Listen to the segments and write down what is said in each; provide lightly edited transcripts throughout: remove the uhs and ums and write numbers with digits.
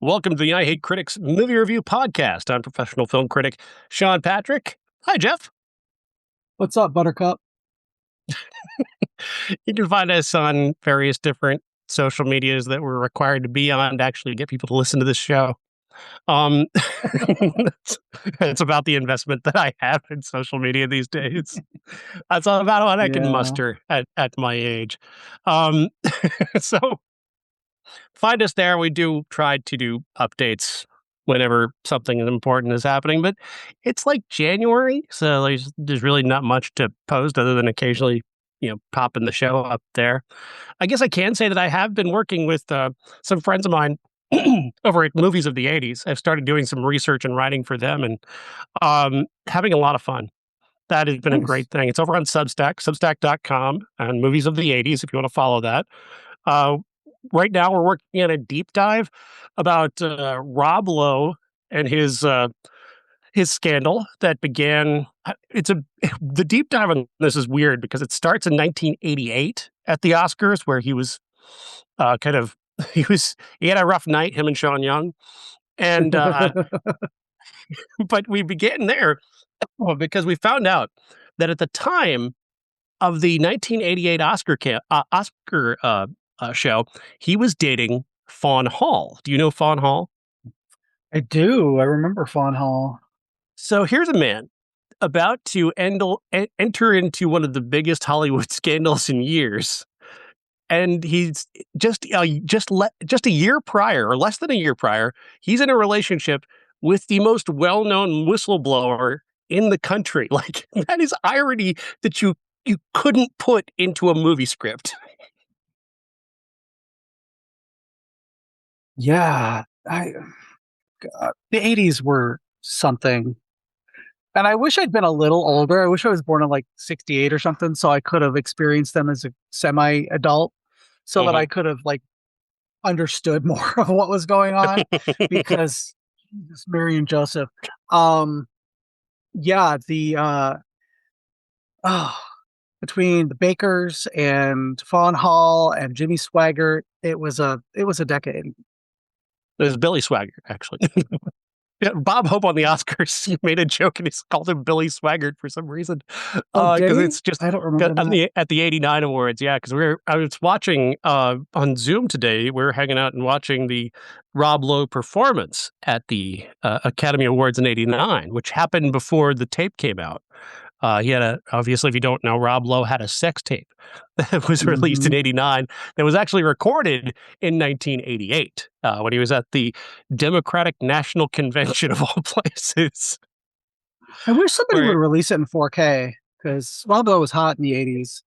Welcome to the I Hate Critics Movie Review Podcast. I'm professional film critic Sean Patrick. Hi, Jeff. What's up, Buttercup? You can find us on various different social medias that we're required to be on to actually get people to listen to this show. It's about the investment that I have in social media these days. That's about what I can muster at my age. So find us there. We do try to do updates whenever something important is happening, but it's like January, so there's really not much to post other than occasionally, popping the show up there. I guess I can say that I have been working with some friends of mine over at Movies of the 80s. I've started doing some research and writing for them and having a lot of fun. That has been a great thing. It's over on Substack, substack.com, and Movies of the 80s, if you want to follow that. Right now, we're working on a deep dive about Rob Lowe and his scandal that began. The deep dive on this is weird because it starts in 1988 at the Oscars, where he was he had a rough night, him and Sean Young, and but we began there because we found out that at the time of the 1988 Oscar show, he was dating Fawn Hall. Do you know Fawn Hall? I do. I remember Fawn Hall. So here's a man about to enter into one of the biggest Hollywood scandals in years, and he's just a year prior, or less than a year prior, he's in a relationship with the most well-known whistleblower in the country. Like, that is irony that you couldn't put into a movie script. Yeah, the 80s were something. And I wish I'd been a little older. I wish I was born in like 68 or something, so I could have experienced them as a semi-adult, so that I could have like understood more of what was going on. Because Jesus, Mary and Joseph. Between the Bakers and Fawn Hall and Jimmy Swaggart, it was a decade. It was Billy Swaggart, actually. Bob Hope on the Oscars made a joke and he called him Billy Swaggart for some reason. Because it's just I don't remember at the 89 awards. Yeah, because I was watching on Zoom today. We were hanging out and watching the Rob Lowe performance at the Academy Awards in 89, which happened before the tape came out. He had obviously, if you don't know, Rob Lowe had a sex tape that was released in 89 that was actually recorded in 1988 when he was at the Democratic National Convention of all places. I wish somebody would release it in 4K because Rob Lowe was hot in the 80s.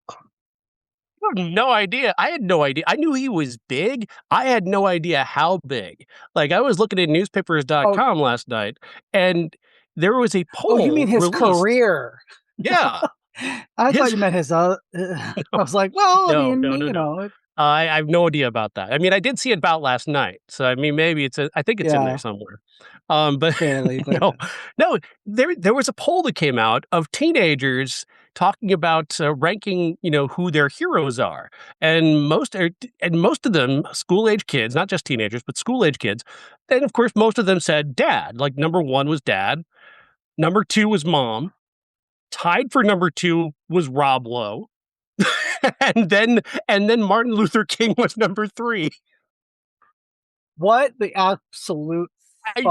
I had no idea. I knew he was big. I had no idea how big. Like, I was looking at newspapers.com last night, and there was a poll. Oh, you mean his career? Yeah. I thought you meant his I was like, well, no. I have no idea about that. I mean, I did see it about last night. So, I mean, maybe I think it's in there somewhere. But barely, no, there was a poll that came out of teenagers talking about ranking, who their heroes are. And most of them school-age kids, not just teenagers, but school-age kids. And of course, most of them said dad. Like, number one was dad. Number two was mom. Tied for number two was Rob Lowe. and then Martin Luther King was number three. What the absolute fuck? I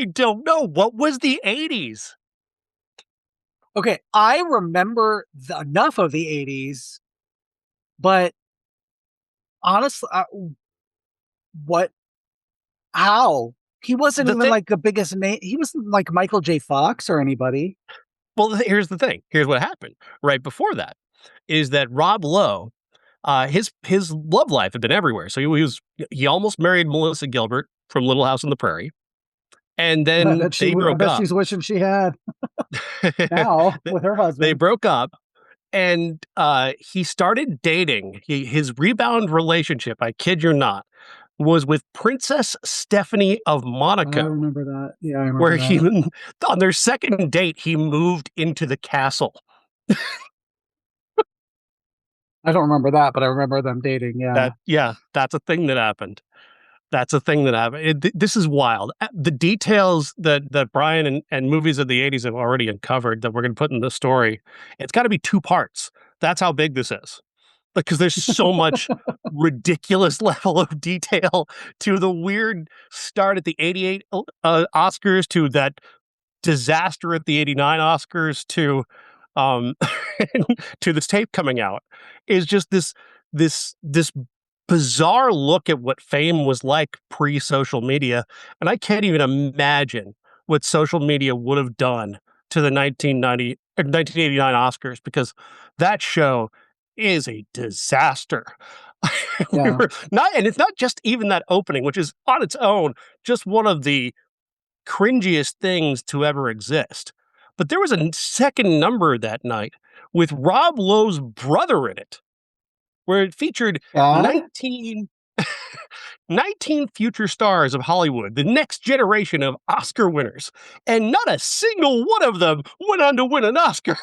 don't know. What was the 80s? Okay, I remember enough of the 80s, but honestly, how? He wasn't even like the biggest name. He wasn't like Michael J. Fox or anybody. Well, here's the thing. Here's what happened right before that is that Rob Lowe, his love life had been everywhere. So he almost married Melissa Gilbert from Little House on the Prairie. And then they broke up. She's wishing she had now with her husband. They broke up. And he started dating. His rebound relationship, I kid you not, was with Princess Stephanie of Monaco. I remember that. Yeah, I remember where that. On their second date, he moved into the castle. I don't remember that, but I remember them dating. Yeah. That's a thing that happened. That's a thing that happened. This is wild. The details that Brian and movies of the 80s have already uncovered that we're going to put in the story, it's got to be two parts. That's how big this is. Because there's so much ridiculous level of detail to the weird start at the 88 Oscars, to that disaster at the 89 Oscars, to um to this tape coming out, is just this bizarre look at what fame was like pre-social media. And I can't even imagine what social media would have done to the 1989 Oscars, because that show is a disaster. We Yeah. were not, and it's not just even that opening, which is on its own just one of the cringiest things to ever exist. But there was a second number that night with Rob Lowe's brother in it, where it featured Yeah. 19, 19 future stars of Hollywood, the next generation of Oscar winners, and not a single one of them went on to win an Oscar.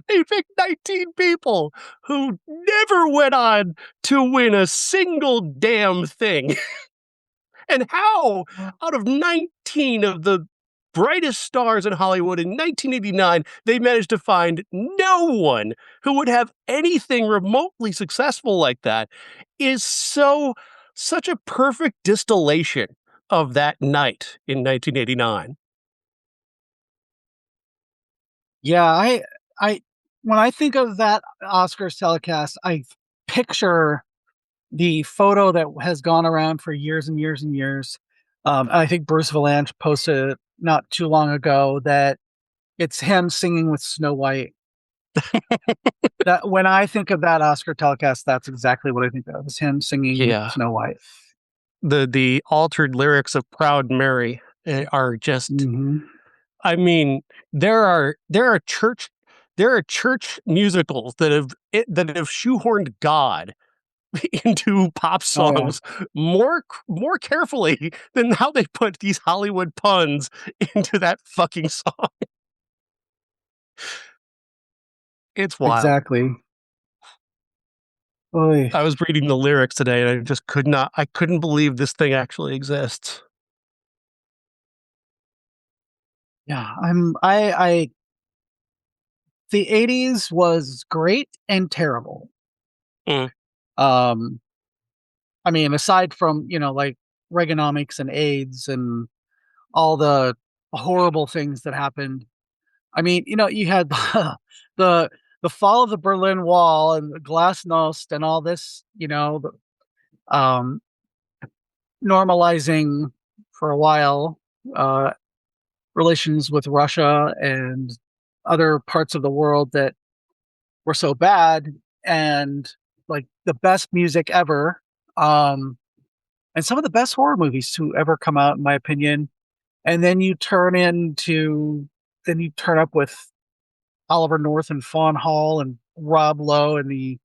They picked 19 people who never went on to win a single damn thing. And how, out of 19 of the brightest stars in Hollywood in 1989, they managed to find no one who would have anything remotely successful like that, is such a perfect distillation of that night in 1989. Yeah, I when I think of that Oscars telecast, I picture the photo that has gone around for years and years and years. I think Bruce Valanche posted it not too long ago that it's him singing with Snow White. That when I think of that Oscar telecast, that's exactly what I think of, is him singing Yeah. Snow White. The altered lyrics of Proud Mary are just, Mm-hmm. I mean, there are church musicals that have shoehorned God into pop Oh yeah, songs more carefully than how they put these Hollywood puns into that fucking song. It's wild. exactly. Oy. I was reading the lyrics today and I couldn't believe this thing actually exists. Yeah, I the 80s was great and terrible. Mm. Um I mean, aside from, like Reaganomics and AIDS and all the horrible things that happened. I mean, you had the the fall of the Berlin Wall and the Glasnost and all this, um, normalizing for a while uh, relations with Russia and other parts of the world that were so bad, and like the best music ever, and some of the best horror movies to ever come out, in my opinion. And then you turn up with Oliver North and Fawn Hall and Rob Lowe, and the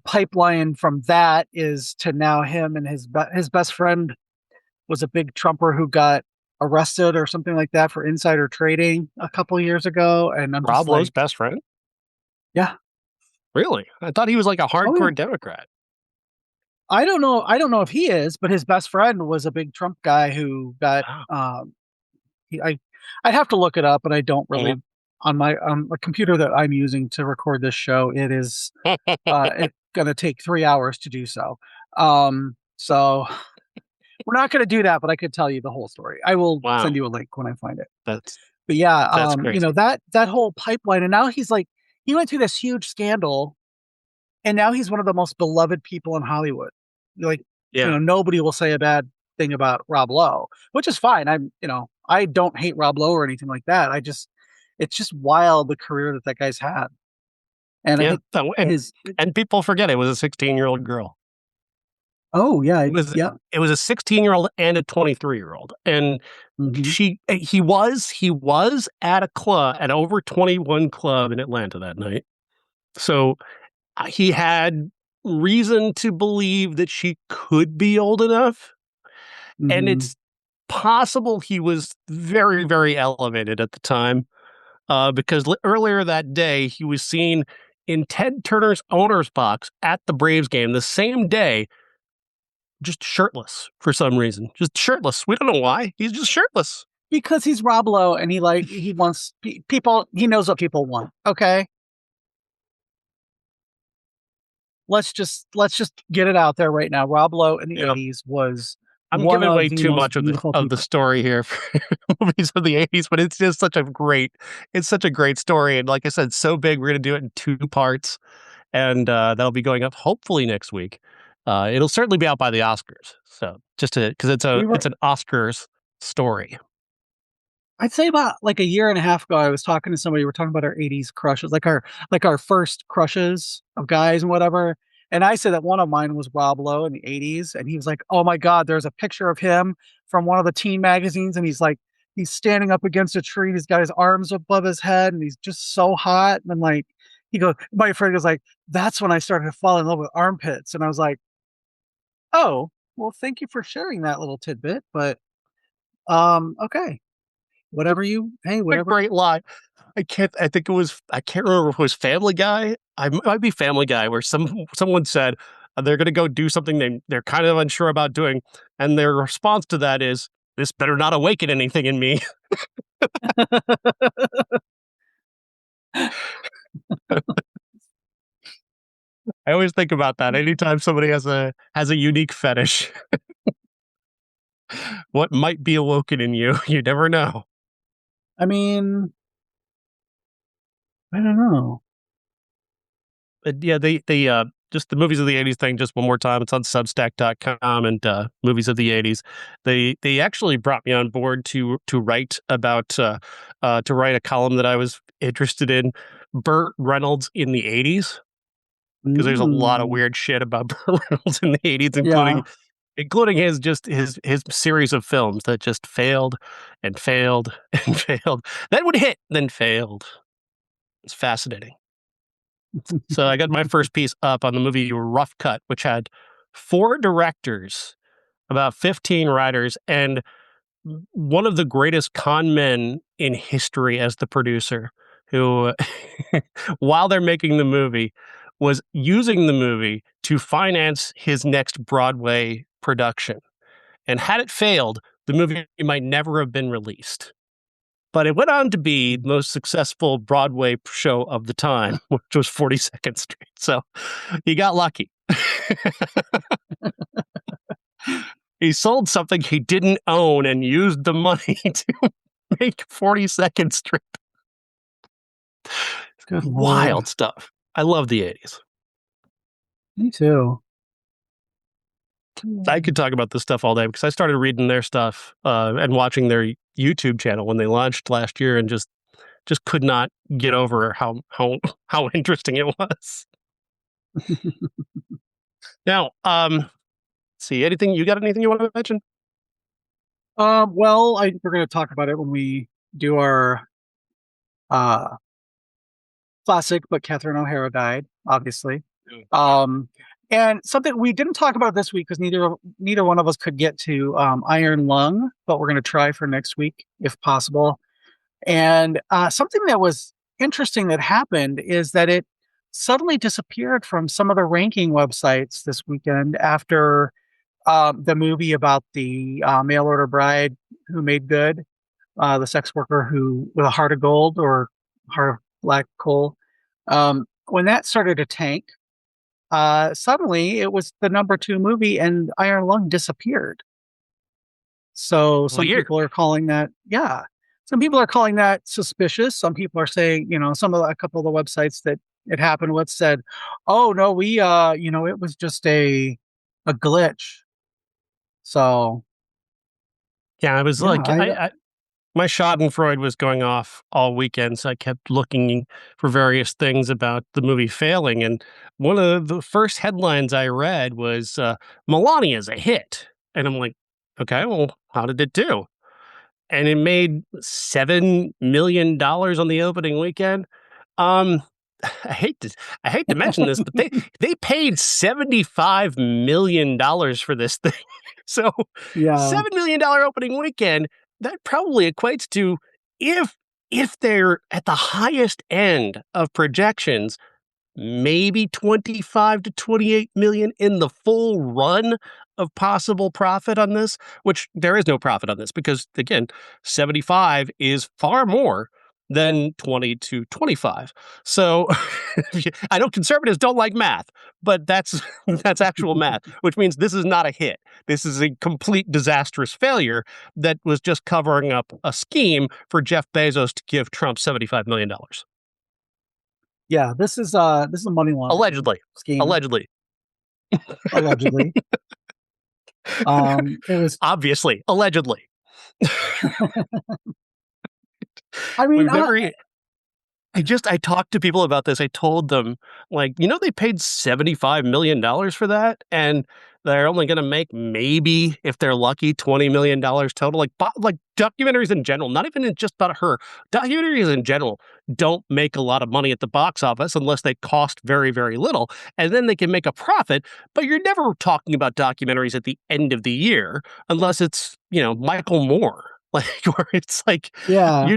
pipeline from that is to now him and his best friend was a big Trumper who got arrested or something like that for insider trading a couple years ago, and I'm just Rob Lowe's like, best friend? yeah, Really? I thought he was like a oh yeah. hardcore Democrat. I don't know if he is, but his best friend was a big Trump guy who got Wow. I'd have to look it up, but I don't Mhm. really on my computer that I'm using to record this show. It's going to take 3 hours to do so. So we're not going to do that, but I could tell you the whole story. I will send Wow. you a link when I find it. That's But yeah, that's crazy. that whole pipeline, and now he went through this huge scandal, and now he's one of the most beloved people in Hollywood. Like, Yeah. nobody will say a bad thing about Rob Lowe, which is fine. I don't hate Rob Lowe or anything like that. It's just wild the career that guy's had. And I Yeah. think And his, people forget it was a 16-year-old girl. oh yeah, It was yeah. it was a 16-year-old and a 23-year-old. And Hmm. he was at a club, an over 21 club in Atlanta that night. So he had reason to believe that she could be old enough. And Hmm. it's possible he was very, very elevated at the time, because earlier that day he was seen in Ted Turner's owner's box at the Braves game the same day, just shirtless for some reason. Just shirtless. We don't know why. He's just shirtless. Because he's Rob Lowe and he wants people, he knows what people want. Okay. Let's just get it out there right now. Rob Lowe in the 80s was I'm one giving of away the too most much of beautiful the people. story here for movies of the 80s, but it's just it's such a great story. And like I said, so big, we're going to do it in 2 parts. And that'll be going up hopefully next week. It'll certainly be out by the Oscars. So because We were it's an Oscars story. I'd say about like a year and a half ago, I was talking to somebody. We're talking about our '80s crushes, like our first crushes of guys and whatever. And I said that one of mine was Rob Lowe in the '80s, and he was like, "Oh my God, there's a picture of him from one of the teen magazines, and he's standing up against a tree, and he's got his arms above his head, and he's just so hot." And like, my friend was like, "That's when I started to fall in love with armpits," and I was like, "Oh, well, thank you for sharing that little tidbit, but okay." A Whatever. great line. I can't remember if it was Family Guy. It might be Family Guy where someone said they're going to go do something they're kind of unsure about doing. And their response to that is, this better not awaken anything in me. I always think about that anytime somebody has a unique fetish. What might be awoken in you? You never know. I mean, I don't know. But yeah, they just the movies of the 80s thing just one more time. It's on substack.com and movies of the 80s. They actually brought me on board to write to write a column that I was interested in, Burt Reynolds in the 80s, because there's a lot of Mm, weird shit about Burt Reynolds in the 80s, yeah. including his series of films that just failed and failed and failed. Then would hit, then failed. It's fascinating. So I got my first piece up on the movie Rough Cut, which had 4 directors, about 15 writers, and one of the greatest con men in history as the producer, who, while they're making the movie, was using the movie to finance his next Broadway production. And had it failed, the movie might never have been released. But it went on to be the most successful Broadway show of the time, which was 42nd Street. So he got lucky. He sold something he didn't own and used the money to make 42nd Street. Good Lord. Wild stuff. I love the 80s. Me too. I could talk about this stuff all day because I started reading their stuff and watching their YouTube channel when they launched last year, and just could not get over how interesting it was. Now, see, you got anything you want to mention? Well, we're going to talk about it when we do our uh classic, but Catherine O'Hara died, obviously. Um, and something we didn't talk about this week because neither one of us could get to Iron Lung, but we're going to try for next week if possible. And something that was interesting that happened is that it suddenly disappeared from some of the ranking websites this weekend after the movie about the mail order bride who made good, the sex worker who with a heart of gold or heart of black coal. When that started to tank, suddenly it was the number 2 movie and Iron Lung disappeared. So some Weird. people are calling that, yeah. Some people are calling that suspicious. Some people are saying, a couple of the websites that it happened with said, "Oh no, it was just a glitch." So Yeah, I was yeah, like, my Schadenfreude was going off all weekend, so I kept looking for various things about the movie failing. And one of the first headlines I read was Melania's a hit. And I'm like, okay, well, how did it do? And it made $7 million on the opening weekend. Um, I hate to mention this, but they paid $75 million for this thing. So yeah, $7 million opening weekend, that probably equates to, if they're at the highest end of projections, maybe 25 to 28 million in the full run of possible profit on this, which there is no profit on this because, again, 75 is far more than 20 to 25. So I know conservatives don't like math, but that's that's actual math, which means this is not a hit. This is a complete disastrous failure that was just covering up a scheme for Jeff Bezos to give Trump $75 million. Yeah, this is a money laundering Allegedly. scheme, Allegedly. allegedly. It was. Obviously. Allegedly. I mean, We've never I talked to people about this. I told them, like, they paid $75 million for that, and they're only gonna make maybe, if they're lucky, $20 million total. Like documentaries in general, not even just about her. Documentaries in general don't make a lot of money at the box office unless they cost very, very little, and then they can make a profit, but you're never talking about documentaries at the end of the year unless it's, Michael Moore. Like, where it's like, yeah,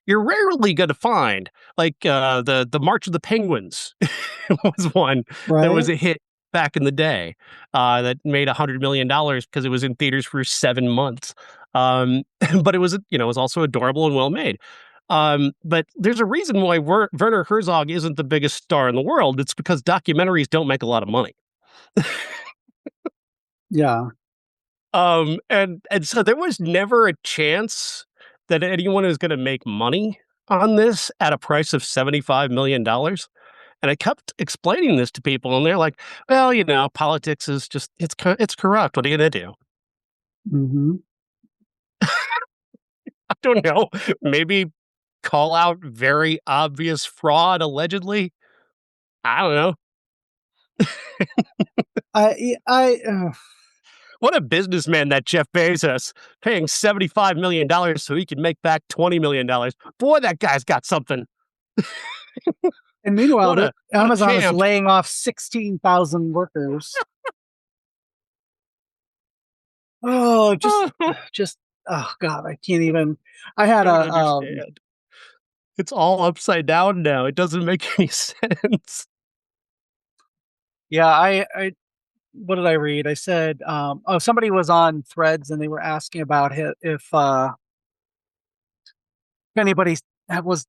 you're rarely gonna find the March of the Penguins was one that was right. a hit back in the day that made $100 million because it was in theaters for 7 months. But it was also adorable and well made. But there's a reason why Werner Herzog isn't the biggest star in the world. It's because documentaries don't make a lot of money. Yeah. And so there was never a chance that anyone is going to make money on this at a price of $75 million. And I kept explaining this to people, and they're like, well, politics is just, it's corrupt. What are you going to do? Hmm. I don't know. Maybe call out very obvious fraud, allegedly. I don't know. I What a businessman, that Jeff Bezos, paying $75 million so he can make back $20 million. Boy, that guy's got something. and meanwhile, What a Amazon is champ. laying off 16,000 workers. Oh, just oh god, I can't even. I had Don't a understand. It's all upside down now. It doesn't make any sense. yeah, I what did I read? I said, oh, somebody was on Threads and they were asking about if anybody was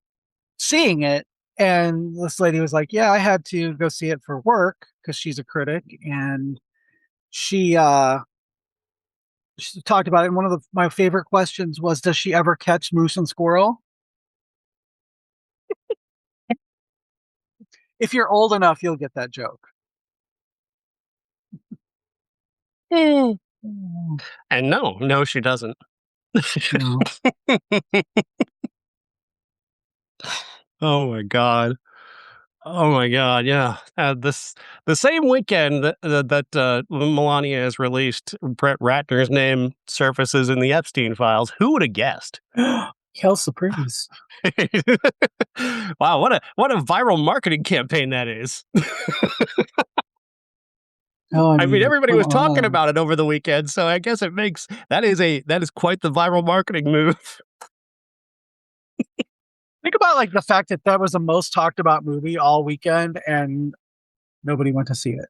seeing it, and this lady was like, "Yeah, I had to go see it for work because she's a critic," and she she talked about it. And one of my favorite questions was, "Does she ever catch moose and squirrel?" If you're old enough, you'll get that joke. Mm. Mm, And no, she doesn't. no. Oh my god. Oh my god, yeah. The same weekend that Melania has released Brett Ratner's name surfaces in the Epstein files. Who would have guessed? Hell Surprise. Wow, what a viral marketing campaign that is. Oh, I I mean, mean, everybody come was talking on. about it over the weekend, so I guess that is quite the viral marketing move. Think about like the fact that that was the most talked about movie all weekend, and nobody went to see it.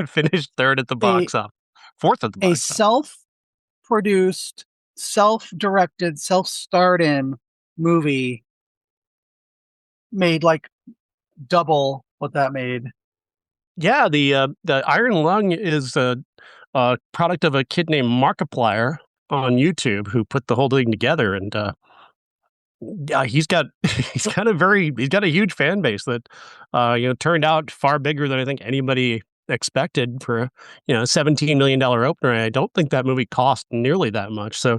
Finished third at the A box office, fourth at the a box office. self-produced, self-directed, self-starred in movie made like double what that made. Yeah, the Iron Lung is a product of a kid named Markiplier on YouTube who put the whole thing together, and yeah, he's got a huge fan base that turned out far bigger than I think anybody expected for $17 million opener. I don't think that movie cost nearly that much. So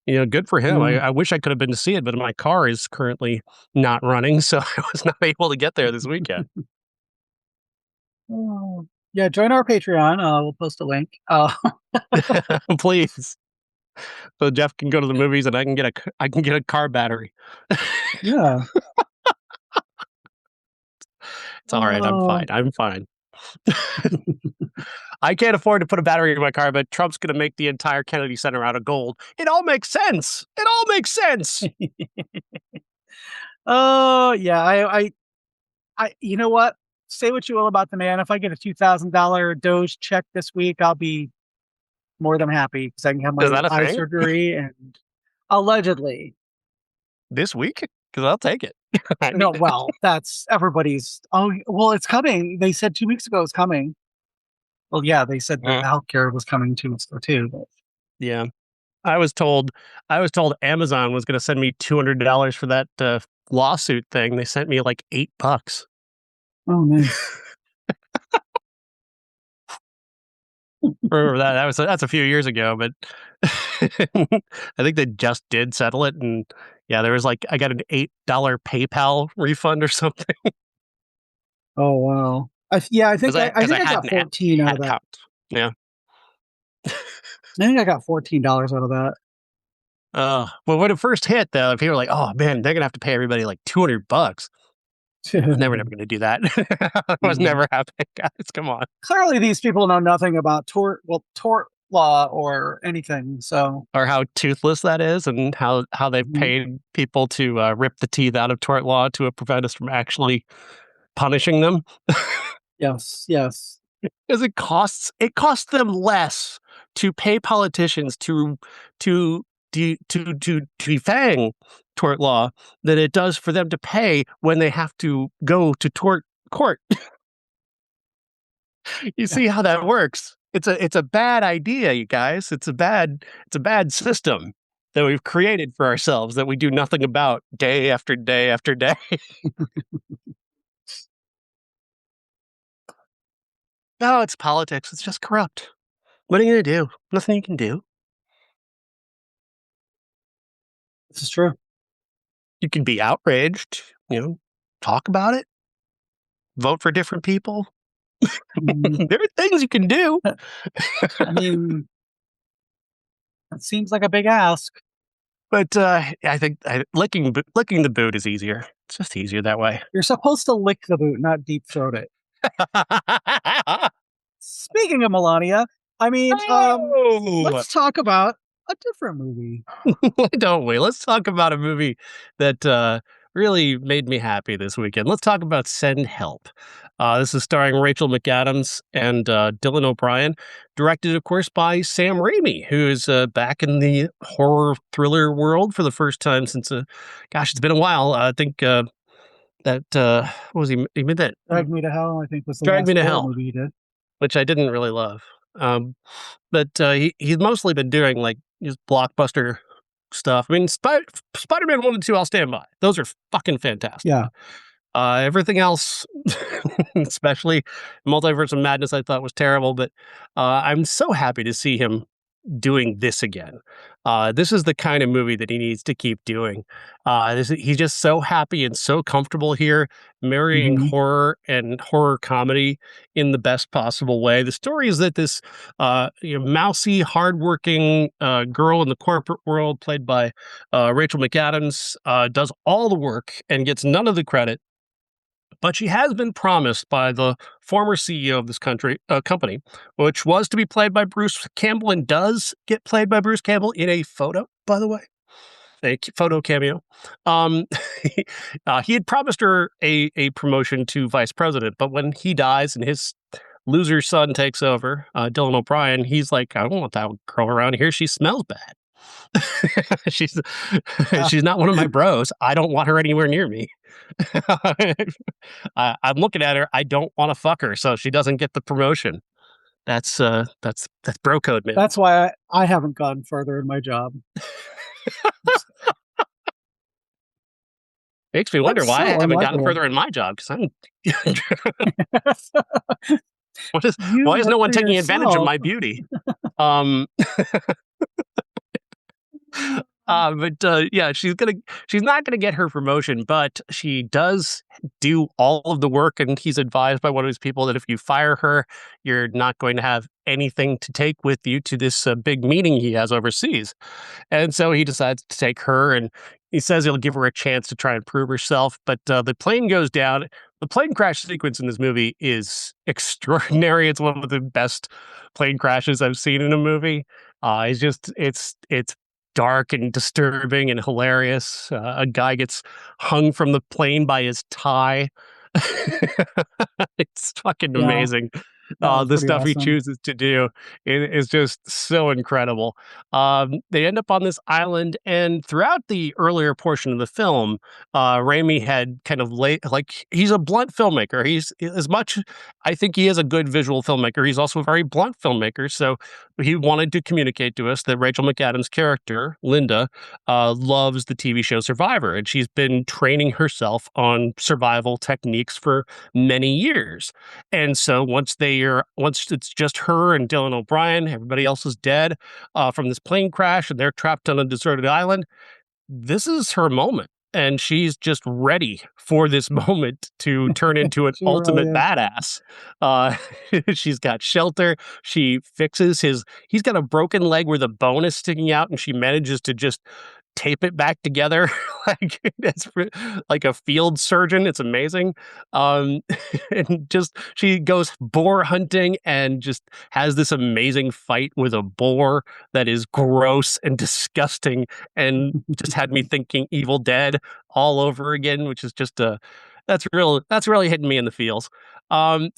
good for him. Yeah. I wish I could have been to see it, but my car is currently not running, so I was not able to get there this weekend. Oh. Yeah, join our Patreon. We'll post a link. Please, so Jeff can go to the movies and I can get a car battery. Yeah. It's all right. I'm Oh. fine. I'm fine. I can't afford to put a battery in my car, but Trump's going to make the entire Kennedy Center out of gold. It all makes sense. It all makes sense. Oh, yeah. I You know what? Say what you will about the man. If I get a $2,000 Doge check this week, I'll be more than happy because I can have Is my that a eye thing surgery and allegedly. this week? Because I'll take it. I No, need it. well, that's everybody's. Oh, well, it's coming. They said 2 weeks ago it's coming. Well, yeah, they said that Uh, the healthcare was coming 2 weeks ago too. But yeah. I was told Amazon was going to send me $200 for that lawsuit thing. They sent me like $8. oh, nice. Remember that? That's a few years ago, but I think they just did settle it, and yeah, there was like I got an $8 PayPal refund or something Oh, wow. Yeah, I think I because I think I had got 14 out had of that. account. Yeah. I think I got $14 out of that. Well, when it first hit, though, people were like, "Oh man, they're gonna have to pay everybody like $200." They were never going to do that. That was Mm. never happening, guys. Come on. Clearly, these people know nothing about tort law or anything. So, Or how toothless that is, and how they've mhm. paid people to rip the teeth out of tort law to prevent us from actually punishing them. Yes, yes. Because it costs them less to pay politicians to defang tort law than it does for them to pay when they have to go to tort court. You Yeah. see how that works? It's a bad idea, you guys. It's a bad system that we've created for ourselves that we do nothing about day after day after day. No, it's politics. It's just corrupt. What are you gonna do? Nothing you can do. This is true. You can be outraged, talk about it, vote for different people. Mhm. There are things you can do. I mean, it seems like a big ask. But I think licking the boot is easier. It's just easier that way. You're supposed to lick the boot, not deep throat it. Speaking of Melania, I mean, Oh! let's talk about a different movie. Why don't we? Let's talk about a movie that really made me happy this weekend. Let's talk about Send Help. This is starring Rachel McAdams and Dylan O'Brien, directed, of course, by Sam Raimi, who is back in the horror thriller world for the first time since, gosh, it's been a while. I think that, what was he? He made that Drag Me to Hell, I think, was the Drag Me last to horror Hell, movie he did. which I didn't really love. But he's mostly been doing like just blockbuster stuff. I mean, Spider-Man 1 and 2, I'll stand by. Those are fucking fantastic. Yeah. Everything else, especially Multiverse of Madness, I thought was terrible. But I'm so happy to see him doing this again. This is the kind of movie that he needs to keep doing. He's just so happy and so comfortable here, marrying Mhm. horror and horror comedy in the best possible way. The story is that this mousy, hardworking girl in the corporate world, played by Rachel McAdams, does all the work and gets none of the credit. But she has been promised by the former CEO of this company, which was to be played by Bruce Campbell and does get played by Bruce Campbell in a photo, by the way, a photo cameo. Um, he had promised her a promotion to vice president, but when he dies and his loser son takes over, Dylan O'Brien, he's like, I don't want that girl around here. She smells bad. she's she's not one of my bros. I don't want her anywhere near me. I'm looking at her. I don't want to fuck her, so she doesn't get the promotion. That's bro code, man. That's why I haven't gone further in my job. Makes me wonder That's why I so haven't gotten unlikable. further in my job because I'm. You Why is work no one for taking advantage of yourself. my beauty? Um, but yeah, she's not gonna get her promotion, but she does do all of the work, and he's advised by one of his people that if you fire her, you're not going to have anything to take with you to this big meeting he has overseas. And so he decides to take her, and he says he'll give her a chance to try and prove herself. But the plane goes down. The plane crash sequence in this movie is extraordinary. It's one of the best plane crashes I've seen in a movie. It's dark and disturbing and hilarious. A guy gets hung from the plane by his tie. It's fucking Yeah, amazing. that was The pretty stuff he awesome. chooses to do is just so incredible. They end up on this island, and throughout the earlier portion of the film, Raimi had kind of like he's a blunt filmmaker. He's as much, I think he is a good visual filmmaker. He's also a very blunt filmmaker. So he wanted to communicate to us that Rachel McAdams' character, Linda, loves the TV show Survivor, and she's been training herself on survival techniques for many years. And so once it's just her and Dylan O'Brien, everybody else is dead from this plane crash, and they're trapped on a deserted island. This is her moment. And she's just ready for this moment to turn into an She really ultimate is. badass. Uh, she's got shelter. She fixes he's got a broken leg where the bone is sticking out, and she manages to just tape it back together like a field surgeon. It's amazing. Um, and just she goes boar hunting and just has this amazing fight with a boar that is gross and disgusting, and just had me thinking Evil Dead all over again, which is just a that's really hitting me in the feels. Um,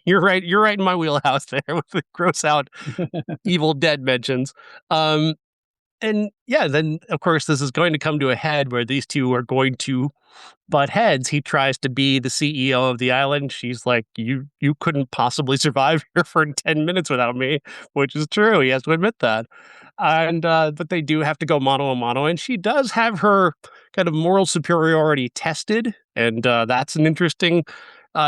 you're right in my wheelhouse there with the gross out Evil Dead mentions. Um, and yeah, then of course this is going to come to a head where these two are going to butt heads. He tries to be the CEO of the island. She's like, you couldn't possibly survive here for 10 minutes without me, which is true. He has to admit that. And but they do have to go mano a mano, and she does have her kind of moral superiority tested, and that's an interesting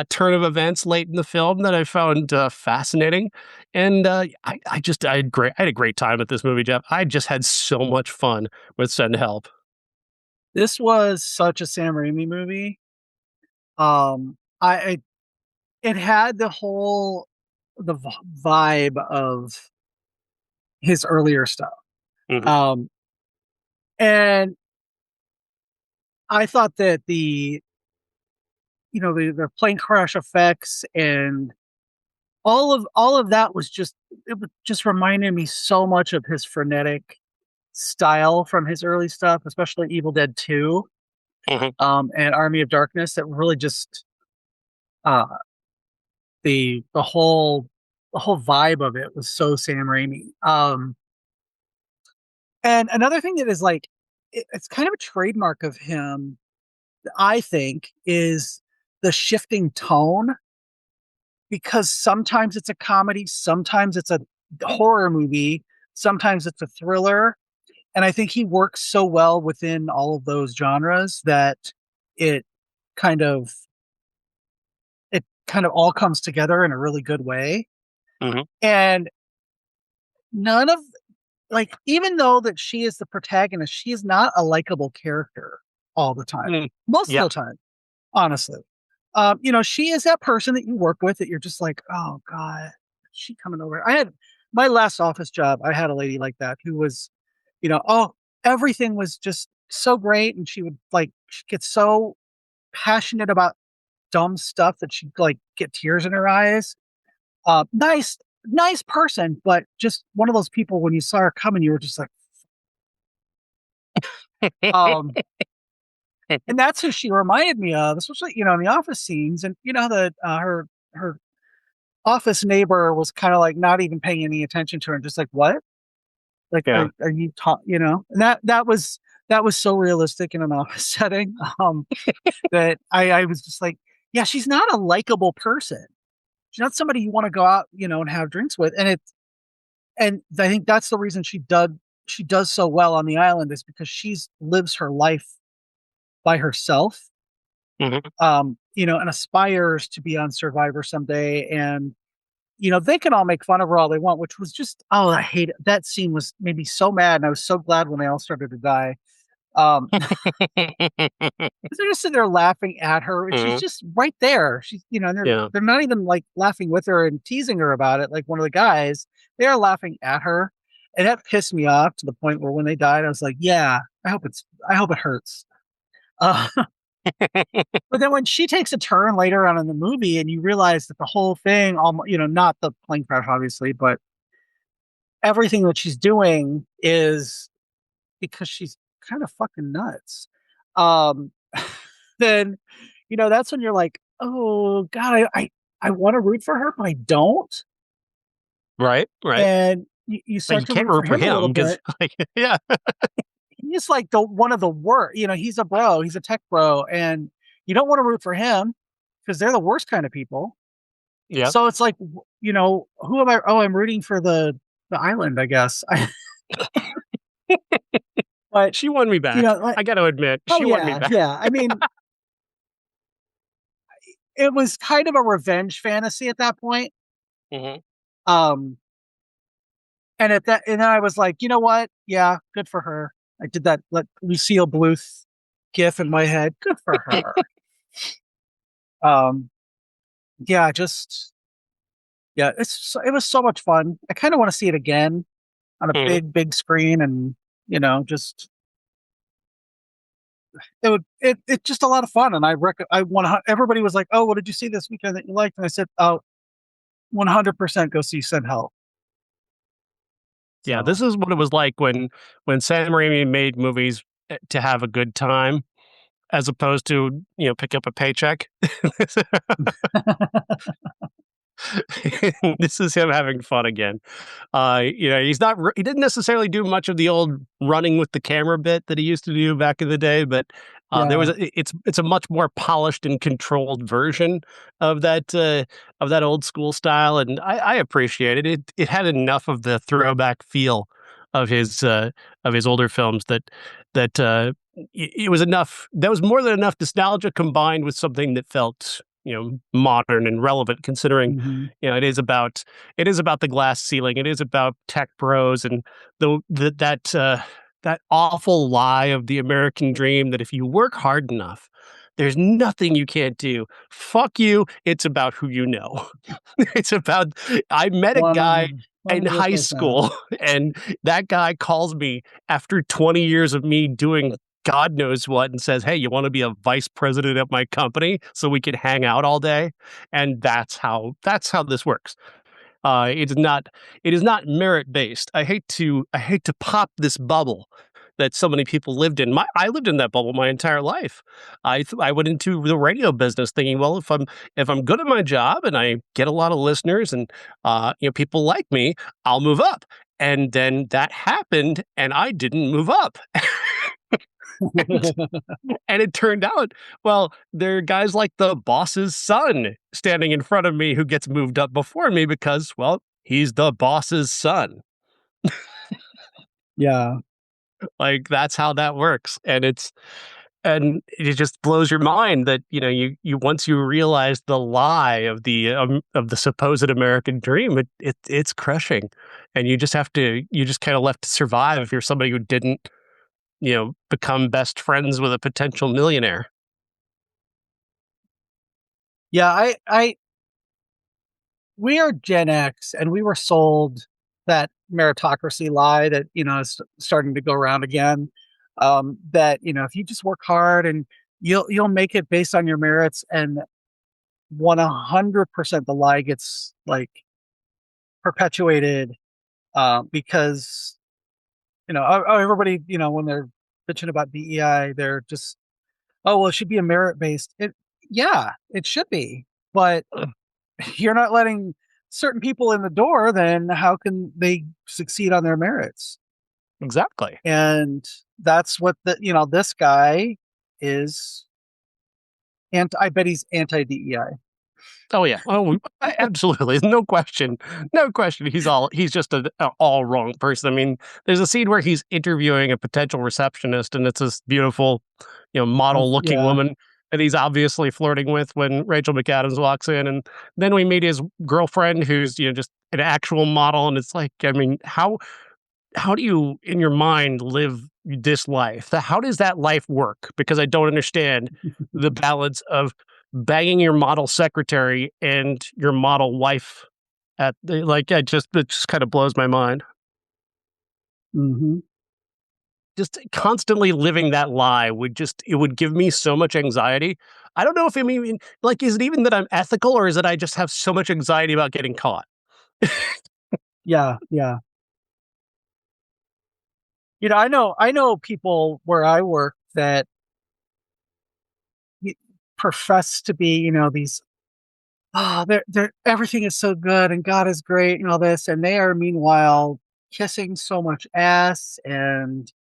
turn of events late in the film that I found fascinating. And I had a great time at this movie, Jeff. I just had so much fun with Send Help. This was such a Sam Raimi movie. I it had the vibe of his earlier stuff. Hmm. Um, and I thought that the plane crash effects and all of that was just reminded me so much of his frenetic style from his early stuff, especially Evil Dead 2, Hmm. and Army of Darkness. That really just uh the whole vibe of it was so Sam Raimi. And another thing that is like it's kind of a trademark of him, I think, is the shifting tone, because sometimes it's a comedy, sometimes it's a horror movie, sometimes it's a thriller. And I think he works so well within all of those genres that it kind of it kind of all comes together in a really good way. Hmm. And none of like even though that she is the protagonist, she is not a likable character all the time. Mm. Most of Yeah. the time, honestly. She is that person that you work with that you're just like, oh God, is she coming over? I had my last office job, I had a lady like that who was, oh, everything was just so great. And she would like she get so passionate about dumb stuff that she'd like get tears in her eyes. Nice person, but just one of those people when you saw her coming, you were just like, um, and that's who she reminded me of, especially, in the office scenes. And that her office neighbor was kind of like not even paying any attention to her and just like, what? Like, Yeah. are you And that was so realistic in an office setting. That I was just like, yeah, she's not a likable person. She's not somebody you want to go out, and have drinks with. And I think that's the reason she does so well on the island, is because she's lives her life by herself, Hmm. and aspires to be on Survivor someday. And, they can all make fun of her all they want, which was just, oh, I hate it. That scene was made me so mad. And I was so glad when they all started to die. Um, 'Cause they're just sitting there laughing at her, and she's Hmm. just right there. And they're Yeah. they're not even like laughing with her and teasing her about it like one of the guys. They are laughing at her. And that pissed me off to the point where when they died, I was like, yeah, I hope it hurts. Uh, but then when she takes a turn later on in the movie and you realize that the whole thing, not the plane crash, obviously, but everything that she's doing is because she's kind of fucking nuts. Um, then, that's when you're like, oh God, I want to root for her, but I don't. Right, right. And you But start you to can't root for root for him a little him because, bit. like, yeah, He's like the one of the worst. He's a bro. He's a tech bro, and you don't want to root for him because they're the worst kind of people. yeah. So it's like, who am I? Oh, I'm rooting for the island, I guess. But She won me back. like, I got to admit, oh she won me yeah, back. yeah. I mean, it was kind of a revenge fantasy at that point. Mhm. Um, and then I was like, you know what? Yeah, good for her. I did that like Lucille Bluth gif in my head. Good for her. Um, yeah, just yeah, it was so much fun. I kind of want to see it again on a Mhm. big screen, and just it's just a lot of fun. And I want everybody was like, oh, what did you see this weekend that you liked? And I said, oh, 100% go see Send Help. Yeah, this So is what it was like when Sam Raimi made movies, to have a good time as opposed to, pick up a paycheck. This is him having fun again. He didn't necessarily do much of the old running with the camera bit that he used to do back in the day, but there was yeah. it's a much more polished and controlled version of that old school style, and I appreciate it. It had enough of the throwback feel of his older films that it was enough. That was more than enough nostalgia combined with something that felt modern and relevant, considering Hmm. it is about the glass ceiling. It is about tech bros and that awful lie of the American dream that if you work hard enough, there's nothing you can't do. Fuck you. It's about who you know. It's about I met a guy in high 100%. school and that guy calls me after 20 years of me doing God knows what and says, "Hey, you want to be a vice president at my company so we can hang out all day?" And that's how this works. It is not merit based. I hate to pop this bubble that so many people lived in. I lived in that bubble my entire life. I went into the radio business thinking, well, if I'm good at my job and I get a lot of listeners and people like me, I'll move up. And then that happened, and I didn't move up. and, and it turned out, well, there are guys like the boss's son standing in front of me who gets moved up before me because, well, he's the boss's son. Yeah. Like that's how that works. And it just blows your mind that you once you realize the lie of the supposed American dream, it's crushing, and you just kind of left to survive if you're somebody who didn't become best friends with a potential millionaire. Yeah. We are Gen X, and we were sold that meritocracy lie that is starting to go around again. That if you just work hard and you'll make it based on your merits, and 100% the lie gets like perpetuated, because everybody when they're bitching about DEI, they're just, oh well, it should be a merit based. Yeah, it should be, but you're not letting certain people in the door, then how can they succeed on their merits? Exactly. And that's what this guy is. And I bet he's anti DEI. Oh yeah. Oh, absolutely. No question. No question. He's just a all wrong person. I mean, there's a scene where he's interviewing a potential receptionist, and it's this beautiful, model looking Yeah. woman that he's obviously flirting with when Rachel McAdams walks in, and then we meet his girlfriend, who's just an actual model, and it's like, I mean, how do you in your mind live this life? How does that life work? Because I don't understand the balance of banging your model secretary and your model wife it just kind of blows my mind. Hmm. Just constantly living that lie it would give me so much anxiety. I don't know if it mean like, is it even that I'm ethical, or is it I just have so much anxiety about getting caught? Yeah. Yeah. I know people where I work that profess to be, these, they're everything is so good and God is great and all this, and they are meanwhile kissing so much ass and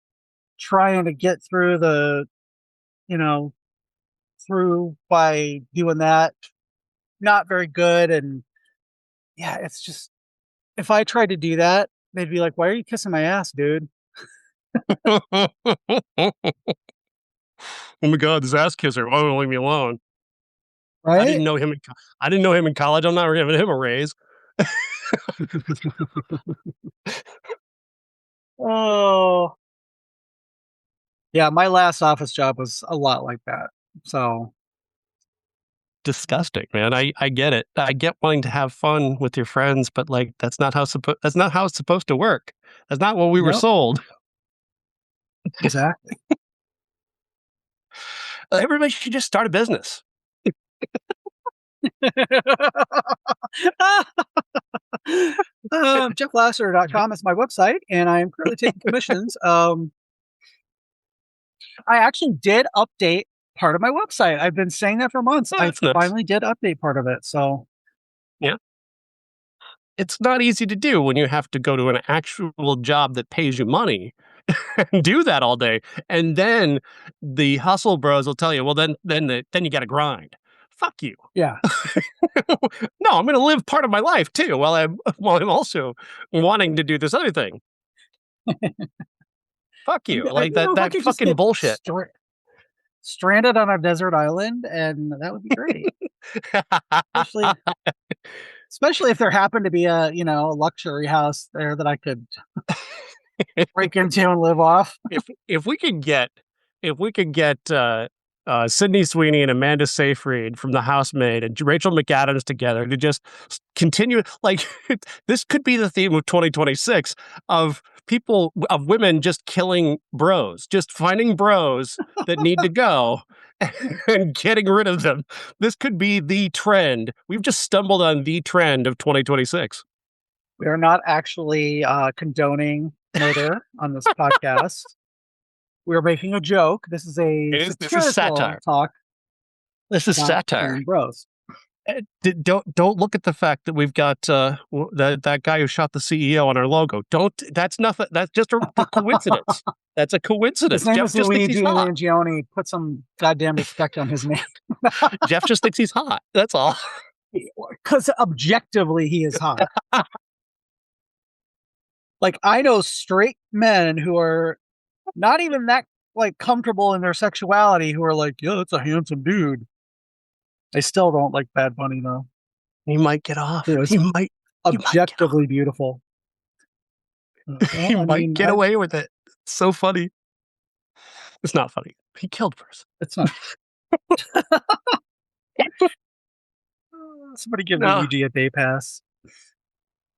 trying to get through you know, through by doing that. Not very good. And yeah, it's just, if I tried to do that, they'd be like, "Why are you kissing my ass, dude?" Oh my god, this ass kisser. Oh, leave me alone. I Right? didn't know him. I didn't know him in college. I'm not giving him a raise. Oh, yeah. My last office job was a lot like that. So, Disgusting, man. I get it. I get wanting to have fun with your friends, but like that's not how it's supposed to work. That's not what we were yep, sold. exactly. Everybody should just start a business. JeffLasser.com is my website, and I am currently taking commissions. I actually did update part of my website. I've been saying that for months. Oh, I that's nice. finally did update part of it. So, Yeah. It's not easy to do when you have to go to an actual job that pays you money and do that all day. And then the hustle bros will tell you, well, then you got to grind. Fuck you. yeah. No, I'm going to live part of my life too while I'm also wanting to do this other thing. Fuck you. Like If I that could just fucking get bullshit. stranded on a desert island, and that would be great. Especially, especially if there happened to be a, a luxury house there that I could break into and live off. If we could get Sydney Sweeney and Amanda Seyfried from The Housemaid and Rachel McAdams together to just continue, like this could be the theme of 2026 of women just killing bros, just finding bros that need to go and getting rid of them. This could be the trend. We've just stumbled on the trend of 2026. We are not actually condoning murder on this podcast. We're making a joke. This is a This is satirical satire. talk This is about satire. killing bros. Don't look at the fact that we've got that guy who shot the CEO on our logo. Don't. That's nothing. That's just a coincidence. That's a His coincidence. name Jeff is just thinks Luigi he's hot. Mangione. Put some goddamn respect on his name. Jeff just thinks he's hot. That's all. Because objectively, he is hot. Like, I know straight men who are not even that like comfortable in their sexuality who are like, yeah, that's a handsome dude. I still don't like Bad Bunny though. He might get off. It was He might get off. objectively beautiful. He Well, I might mean, get away with it. It's so funny. It's not funny. He killed a person. it's not. Somebody give No. Luigi a day pass.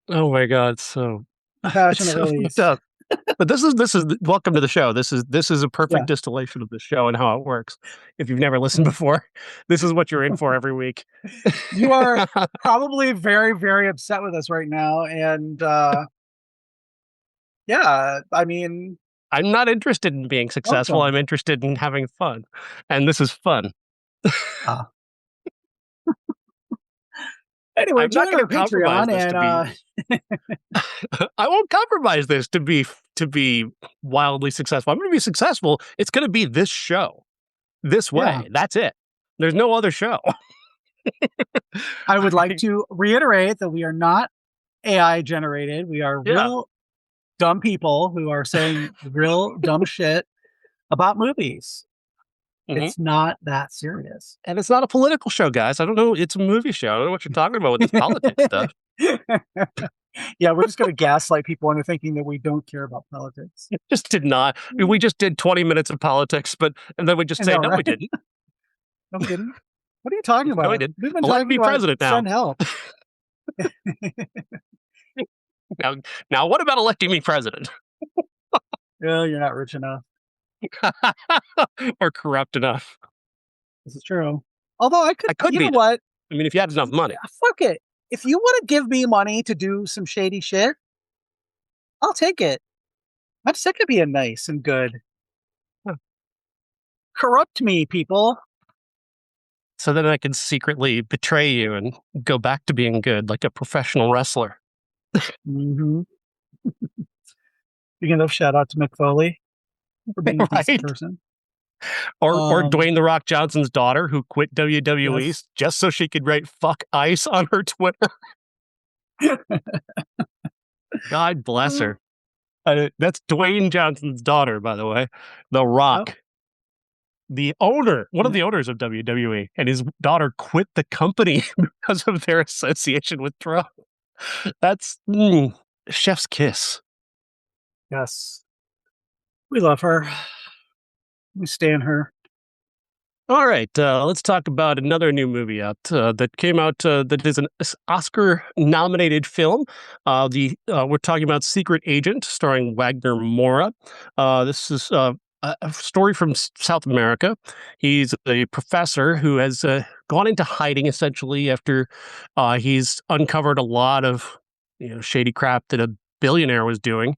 Oh my god. So it's Compassionate so fucked release. up. But this is welcome to the show. This is a perfect Yeah. distillation of the show and how it works. If you've never listened before, this is what you're in for every week. You are probably very, very upset with us right now. And yeah, I mean, I'm not interested in being successful. welcome. I'm interested in having fun. And this is fun. Uh, anyway, I'm not join going our to compromise Patreon this to be and I won't compromise this to be wildly successful. I'm going to be successful. It's going to be this show. This yeah. way. That's it. There's no other show. I would like to reiterate that we are not AI generated. We are Yeah. real dumb people who are saying real dumb shit about movies. Mhm. It's not that serious. And it's not a political show, guys. I don't know. It's a movie show. I don't know what you're talking about with this politics stuff. Yeah, we're just going to gaslight people into thinking that we don't care about politics. It just did not. We just did 20 minutes of politics, and then we just I say, know, no, we right? didn't. No kidding. What are you talking No, we about? didn't. We've been Elect talking me about president now. send help. Now, what about electing me president? Oh, you're not rich enough. Or corrupt enough? This is true. Although I I could you know be. what? I mean, if you had enough money. Fuck it. If you want to give me money to do some shady shit, I'll take it. I'm sick of being nice and good. Huh. Corrupt me, people. so then I can secretly betray you and go back to being good like a professional wrestler. Hmm. Speaking of, shout out to Mick Foley for being a decent Right? person. Or Um, Dwayne the Rock Johnson's daughter who quit WWE yes. just so she could write "fuck ice" on her Twitter. God bless her. That's Dwayne Johnson's daughter, by the way. The Oh, Rock, the owner, one of yeah. the owners of WWE, and his daughter quit the company because of their association with Trump. That's chef's kiss. Yes. We love her. We stand her. All right, let's talk about another new movie out that came out that is an Oscar-nominated film. We're talking about Secret Agent, starring Wagner Moura. This is a story from South America. He's a professor who has gone into hiding essentially after he's uncovered a lot of shady crap that a billionaire was doing,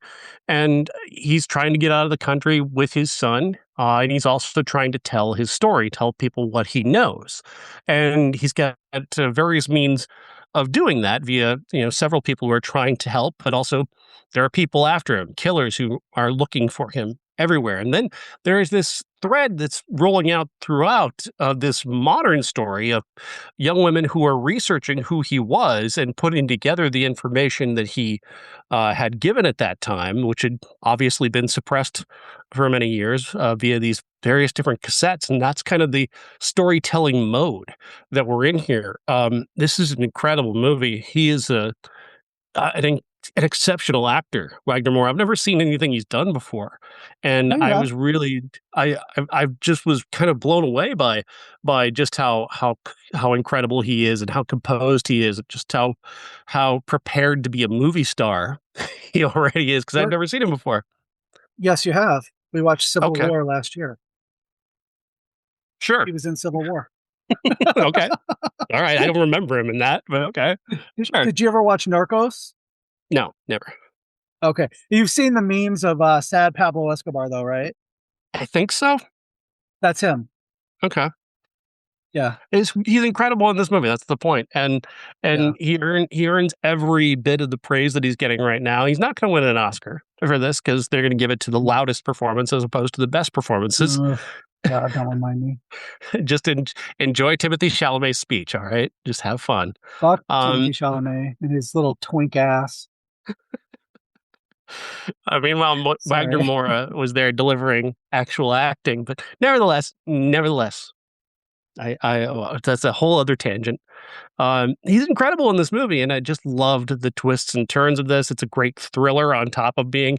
and he's trying to get out of the country with his son. And he's also trying to tell his story, tell people what he knows. And he's got various means of doing that via, several people who are trying to help, but also there are people after him, killers who are looking for him everywhere. And then there is this thread that's rolling out throughout this modern story of young women who are researching who he was and putting together the information that he had given at that time, which had obviously been suppressed for many years via these various different cassettes. And that's kind of the storytelling mode that we're in here. This is an incredible movie. He is an exceptional actor, Wagner Moore. I've never seen anything he's done before, and Oh, you I have. was really, I just was kind of blown away by just how incredible he is and how composed he is, and just how prepared to be a movie star he already is. Because I've Sure. never seen him before. Yes, you have. We watched Civil Okay, War last year. sure, He was in Civil War. okay, all right. I don't remember him in that, but okay, sure. Did you ever watch Narcos? No, never. Okay. You've seen the memes of sad Pablo Escobar, though, right? I think so. That's him. Okay. Yeah. He's incredible in this movie. That's the point, Yeah. and he earns every bit of the praise that he's getting right now. He's not going to win an Oscar for this because they're going to give it to the loudest performance as opposed to the best performances. Ugh. God, don't remind me. Just enjoy Timothy Chalamet's speech. All right, just have fun. Fuck Um, Timothy Chalamet and his little twink ass. Meanwhile, Wagner Sorry. Moura was there delivering actual acting, but nevertheless, that's a whole other tangent. He's incredible in this movie, and I just loved the twists and turns of this. It's a great thriller on top of being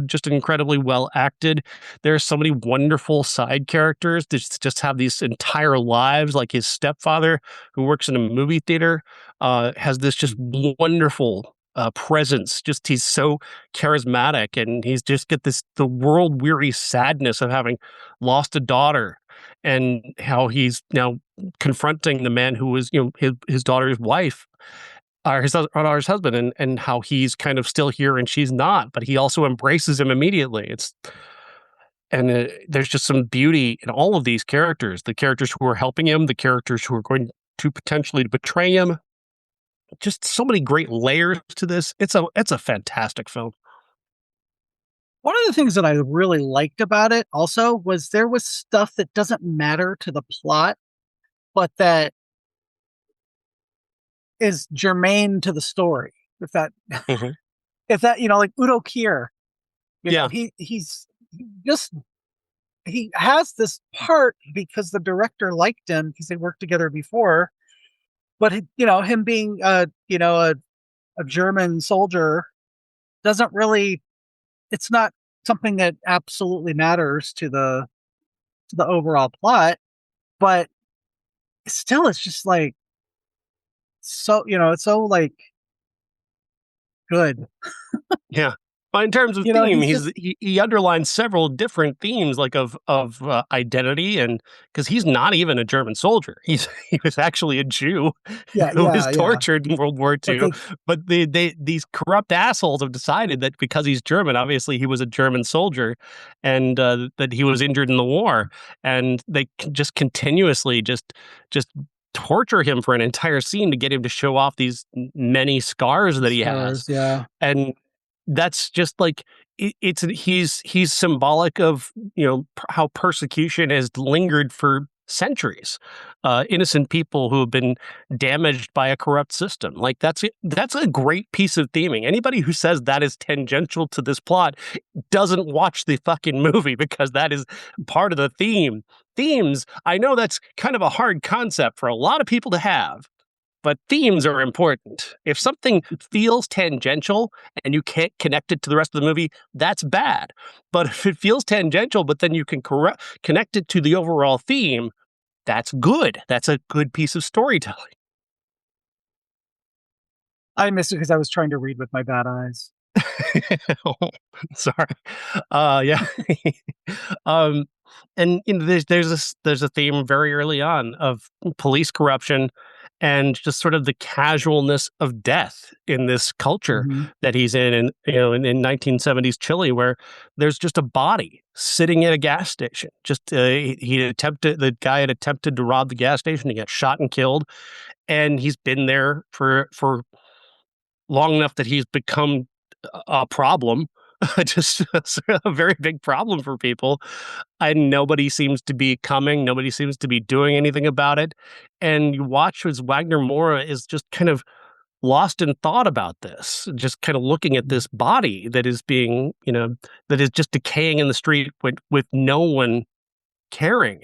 just incredibly well acted. There's so many wonderful side characters that just have these entire lives, like his stepfather, who works in a movie theater, has this just wonderful presence. Just he's so charismatic, and he's just got the world weary sadness of having lost a daughter, and how he's now confronting the man who was, his daughter's wife, or his daughter's husband, and how he's kind of still here and she's not, but he also embraces him immediately. There's just some beauty in all of these characters, the characters who are helping him, the characters who are going to potentially betray him. Just so many great layers to this. It's a fantastic film. One of the things that I really liked about it also was there was stuff that doesn't matter to the plot, but that is germane to the story. If that, Mhm. if that, like Udo Kier, Yeah, he's just, he has this part because the director liked him because they worked together before. But him being a German soldier doesn't really. It's not something that absolutely matters to the overall plot, but still, it's just like so. It's so like good. yeah. Well, in terms of You know, theme, he's just he underlines several different themes, like of identity, and because he's not even a German soldier, he was actually a Jew yeah, who was yeah, yeah. tortured in World War II. Okay, But these corrupt assholes have decided that because he's German, obviously he was a German soldier, and that he was injured in the war, and they just continuously just torture him for an entire scene to get him to show off these many scars that he has, scars, yeah. and that's just like he's symbolic of how persecution has lingered for centuries, innocent people who have been damaged by a corrupt system. Like that's a great piece of theming. Anybody who says that is tangential to this plot doesn't watch the fucking movie, because that is part of the theme. Themes, I know that's kind of a hard concept for a lot of people to have, but themes are important. If something feels tangential and you can't connect it to the rest of the movie, that's bad. But if it feels tangential, but then you can connect it to the overall theme, that's good. That's a good piece of storytelling. I missed it because I was trying to read with my bad eyes. Oh, sorry. Yeah. um, and there's a theme very early on of police corruption and just sort of the casualness of death in this culture Mhm. that he's in, and in 1970s Chile, where there's just a body sitting at a gas station. Just the guy had attempted to rob the gas station. He got shot and killed, and he's been there for long enough that he's become a problem, just a very big problem for people, and nobody seems to be coming. Nobody seems to be doing anything about it. And you watch as Wagner Moura is just kind of lost in thought about this, just kind of looking at this body that is being, that is just decaying in the street with no one caring.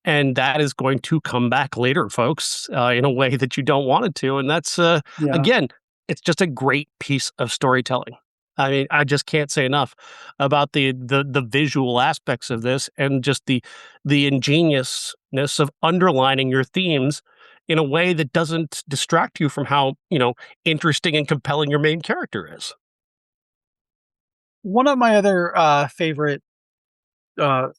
And that is going to come back later, folks, in a way that you don't want it to. And that's, Yeah. again, it's just a great piece of storytelling. I mean, I just can't say enough about the visual aspects of this, and just the ingeniousness of underlining your themes in a way that doesn't distract you from how interesting and compelling your main character is. One of my other favorite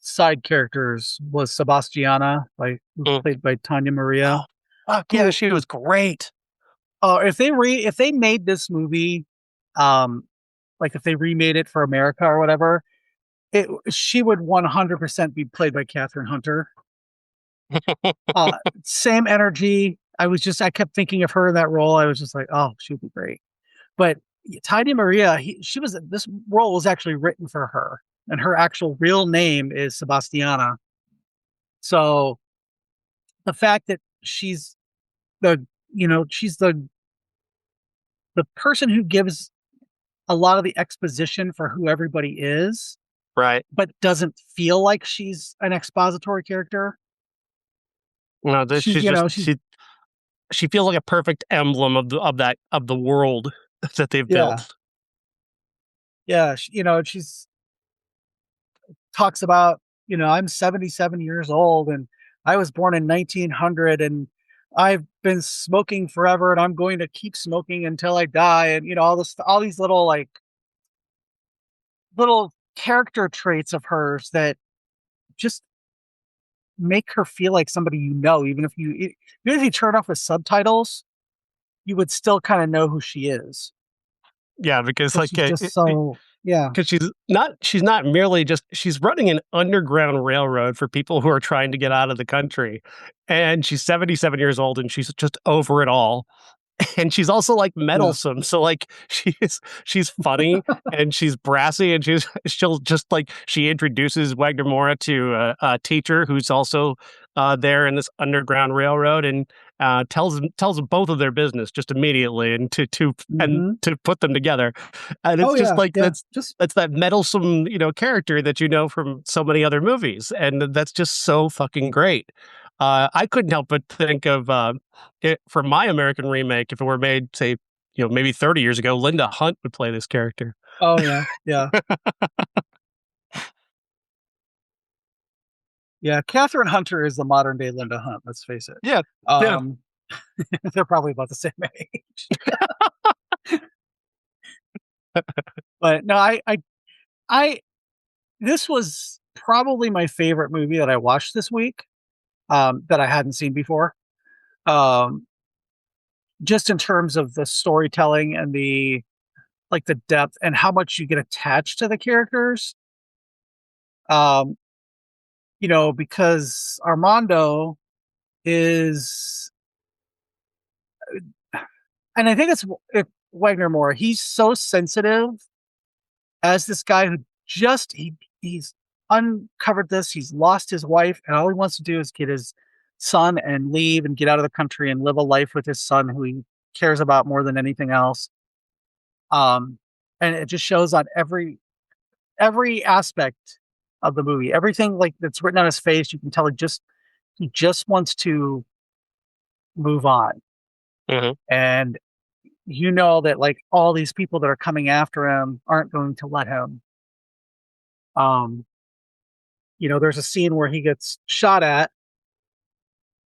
side characters was Sebastiana, Mm. played by Tanya Maria. Oh, fuck yeah, Who, she was great. if they made this movie, um, like if they remade it for America or whatever, she would 100% be played by Catherine Hunter. Same energy. I kept thinking of her in that role. I was just like, oh, she'd be great. But Tanya Maria, this role was actually written for her, and her actual real name is Sebastiana. So the fact that the she's the person who gives a lot of the exposition for who everybody is, Right. but doesn't feel like she's an expository character. No, that She's she's you just know she's she feels like a perfect emblem of the world that they've yeah, built. yeah. She's talks about, I'm 77 years old and I was born in 1900 and I've been smoking forever and I'm going to keep smoking until I die. And, all these little character traits of hers that just make her feel like somebody, even if you turn off the subtitles, you would still kind of know who she is. Yeah, because 'Cause she's just so, yeah, because she's not merely just she's running an underground railroad for people who are trying to get out of the country, and she's 77 years old, and she's just over it all. And she's also, like, yeah. meddlesome, so, like, she's funny, and she's brassy, and she'll just, like, she introduces Wagner Moura to a teacher who's also, there in this underground railroad, and, tells them both of their business just immediately, and Hmm. to put them together. And Oh it's just yeah. like Yeah. Just, that's that meddlesome, character that you know from so many other movies, and that's just so fucking great. I couldn't help but think of, for my American remake, if it were made, say, maybe 30 years ago, Linda Hunt would play this character. oh yeah. Yeah. Yeah, Catherine Hunter is the modern day Linda Hunt, let's face it. Yeah, yeah. Um, they're probably about the same age. But no, I this was probably my favorite movie that I watched this week, that I hadn't seen before. Um, just in terms of the storytelling and the like the depth and how much you get attached to the characters. Um, because Armando is, and I think it's Wagner Moore. He's so sensitive as this guy who just he's uncovered this. He's lost his wife, and all he wants to do is get his son and leave and get out of the country and live a life with his son, who he cares about more than anything else. Um, and it just shows on every aspect of the movie. Everything like that's written on his face, you can tell he just wants to move on. Mhm. And that like all these people that are coming after him aren't going to let him. Um, there's a scene where he gets shot at,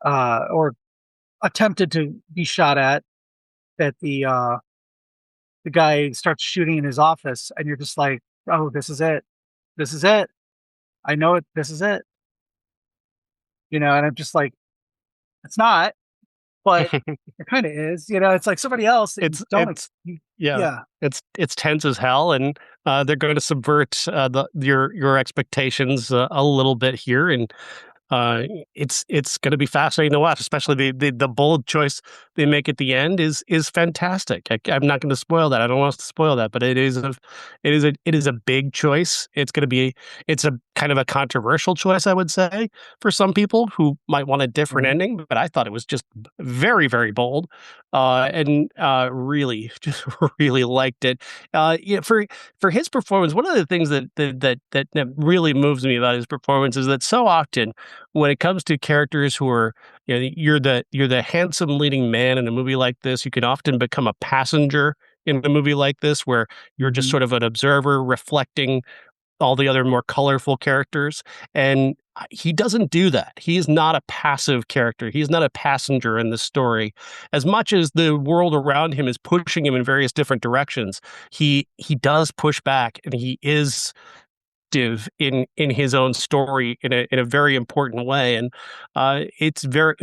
or attempted to be shot at, that the guy starts shooting in his office, and you're just like, oh, this is it. This is it. I know it. This is it. And I'm just like, it's not, but it kind of is. It's like somebody else that you don't. It's yeah, Yeah. it's tense as hell, and they're going to subvert your expectations a little bit here, and uh, it's going to be fascinating to watch, especially the bold choice they make at the end is fantastic. I'm not going to spoil that. I don't want us to spoil that, but it is a big choice. It's a kind of a controversial choice, I would say, for some people who might want a different Mhm. ending. But I thought it was just very, very bold, and really, just really liked it. Yeah, for his performance, one of the things that really moves me about his performance is that so often when it comes to characters who are, you're the handsome leading man in a movie like this, you can often become a passenger in a movie like this where you're just Mhm. sort of an observer reflecting all the other more colorful characters. And he doesn't do that. He is not a passive character. He's not a passenger in the story. As much as the world around him is pushing him in various different directions, he does push back, and he is in his own story in a very important way. And it's very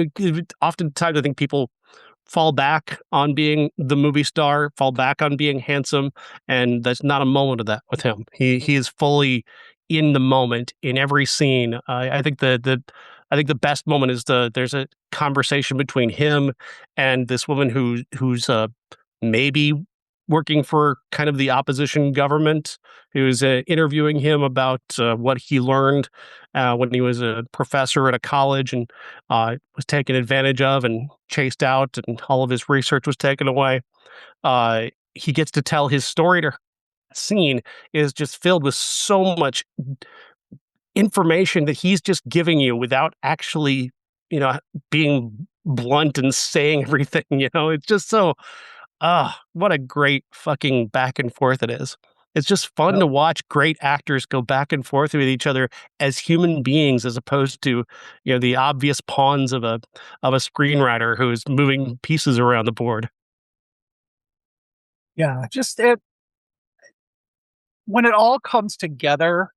oftentimes I think people fall back on being the movie star, fall back on being handsome, and that's not a moment of that with him. He is fully in the moment in every scene. I think the best moment is there's a conversation between him and this woman who's maybe working for kind of the opposition government, who's interviewing him about what he learned when he was a professor at a college and was taken advantage of and chased out, and all of his research was taken away. He gets to tell his story to her. Scene is just filled with so much information that he's just giving you without actually, you know, being blunt and saying everything. It's just so what a great fucking back and forth it is. It's just fun Yep. to watch great actors go back and forth with each other as human beings, as opposed to, the obvious pawns of a screenwriter who's moving pieces around the board. Yeah. Just it when it all comes together,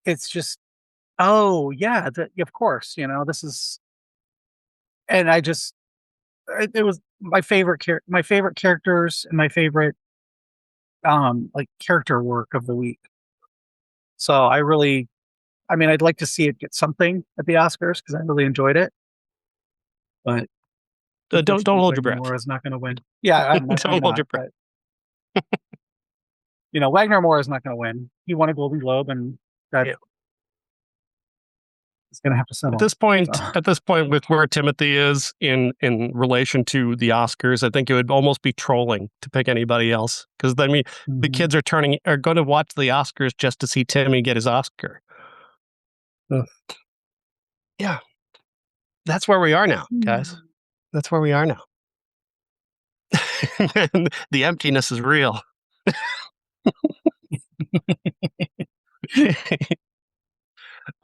it's just, oh yeah, of course. This is, and it was my favorite characters and my favorite like character work of the week. So I mean, I'd like to see it get something at the Oscars because I really enjoyed it, but Don't unfortunately, hold your Wagner breath. Moore is not going to win. Yeah, I'm Don't hold not, your breath. but Wagner Moore is not going to win. He won a Golden Globe, and that Yeah. is going to have to At settle. this So, point, at this point, with where Timothy is in relation to the Oscars, I think it would almost be trolling to pick anybody else. Because I mean, the mhm. kids are going to watch the Oscars just to see Timmy get his Oscar. Ugh. Yeah, that's where we are now, guys. Mm. That's where we are now. And the emptiness is real.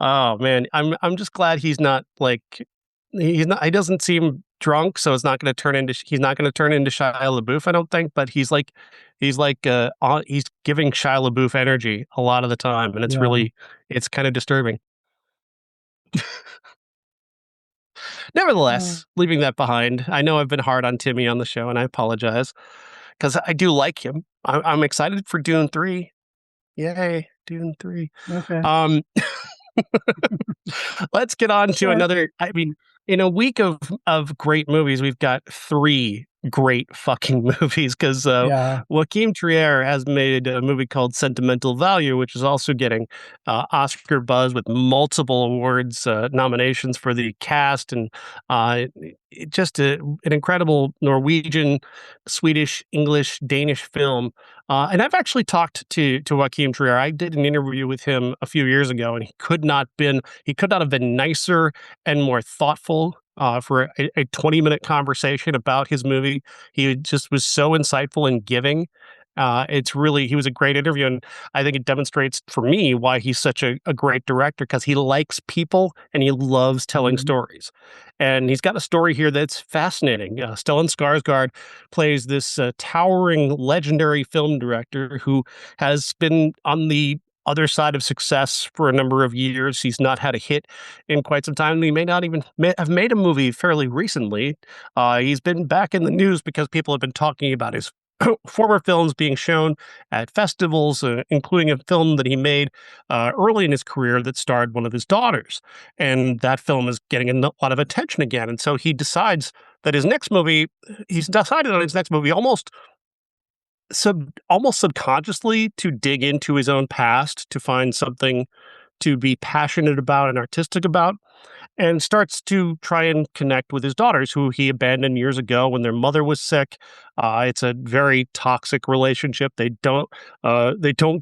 Oh man, I'm just glad he's not like he's not. He doesn't seem drunk, so it's not going to turn into. He's not going to turn into Shia LaBeouf, I don't think. But he's like He's giving Shia LaBeouf energy a lot of the time, and Yeah. it's kind of disturbing. Uh, Nevertheless, leaving that behind, I know I've been hard on Timmy on the show, and I apologize because I do like him. I'm excited for Dune 3. Yay, Dune 3. okay. Um, let's get on to Sure. another. I mean, in a week of great movies, we've got three great fucking movies because Yeah. Joaquin Trier has made a movie called Sentimental Value, which is also getting Oscar buzz with multiple awards nominations for the cast and just an incredible Norwegian, Swedish, English, Danish film. And I've actually talked to Joaquin Trier. I did an interview with him a few years ago, and he could not have been nicer and more thoughtful for a 20-minute conversation about his movie. He just was so insightful and giving. He was a great interview, and I think it demonstrates for me why he's such a great director because he likes people and he loves telling Mhm. stories. And he's got a story here that's fascinating. Stellan Skarsgård plays this towering, legendary film director who has been on the other side of success for a number of years. He's not had a hit in quite some time. He may not even have made a movie fairly recently. He's been back in the news because people have been talking about his former films being shown at festivals, including a film that he made early in his career that starred one of his daughters. And that film is getting a lot of attention again. And so he's decided on his next movie almost subconsciously to dig into his own past to find something to be passionate about and artistic about, and starts to try and connect with his daughters, who he abandoned years ago when their mother was sick. It's a very toxic relationship. They don't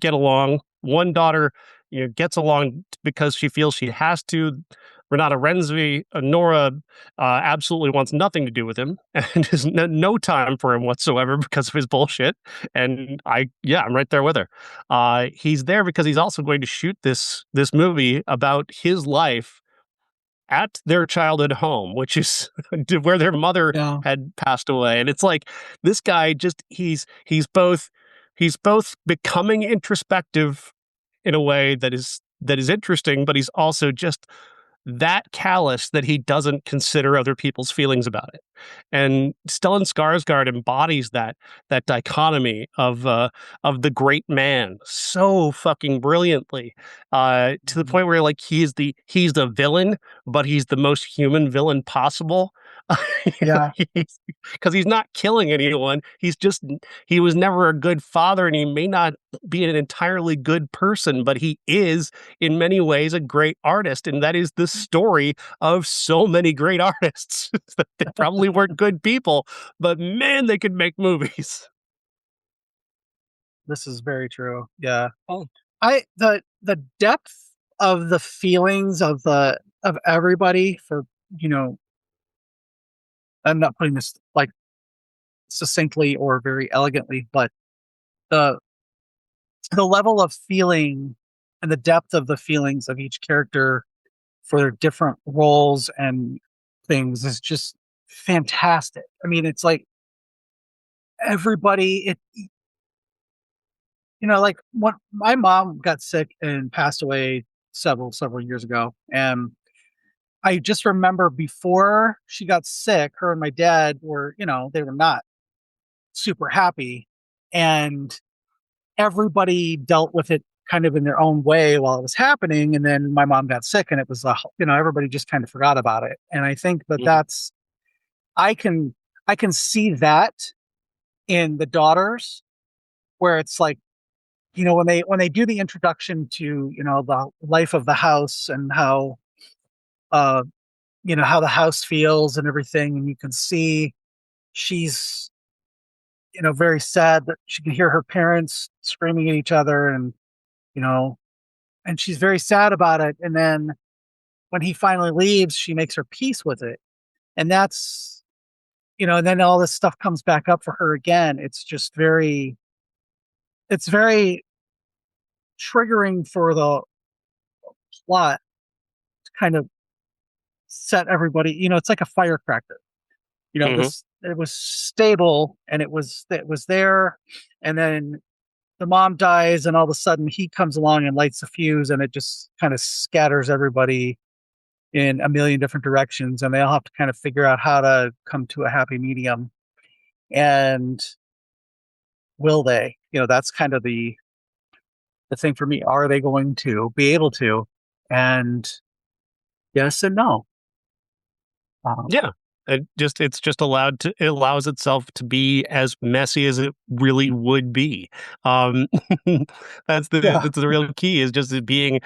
get along. One daughter, gets along because she feels she has to. Renata Rensby, Nora, absolutely wants nothing to do with him and has no time for him whatsoever because of his bullshit. And I'm right there with her. He's there because he's also going to shoot this movie about his life at their childhood home, which is where their mother Yeah. had passed away. And it's like this guy he's both becoming introspective in a way that is interesting, but he's also just that callous that he doesn't consider other people's feelings about it. And Stellan Skarsgård embodies that dichotomy of the great man so fucking brilliantly, to the Mhm. point where like he's the villain, but he's the most human villain possible. Yeah. Because he's not killing anyone. He was never a good father, and he may not be an entirely good person, but he is in many ways a great artist, and that is the story of so many great artists. They probably weren't good people, but man, they could make movies. This is very true. Yeah. Oh, The depth of the feelings of everybody for, you know, I'm not putting this like succinctly or very elegantly, but the the level of feeling and the depth of the feelings of each character for their different roles and things is just fantastic. I mean, it's like everybody it like when my mom got sick and passed away several years ago, and I just remember before she got sick, her and my dad were, they were not super happy, and everybody dealt with it kind of in their own way while it was happening. And then my mom got sick, and it was, everybody just kind of forgot about it. And I think that mhm. I can, I can see that in the daughters, where it's like, when they do the introduction to, the life of the house and how, uh, how the house feels and everything. And you can see she's, very sad that she can hear her parents screaming at each other, you know, and she's very sad about it. And then when he finally leaves, she makes her peace with it. And that's, and then all this stuff comes back up for her again. It's very triggering for the plot to kind of set everybody, it's like a firecracker. Mhm. this it was stable and it was there, and then the mom dies, and all of a sudden he comes along and lights the fuse, and it just kind of scatters everybody in a million different directions, and they all have to kind of figure out how to come to a happy medium. And will they? That's kind of the thing for me. Are they going to be able to? And yes and no. Um, Yeah. It allows itself to be as messy as it really would be. Um, yeah. that's the real key is just it being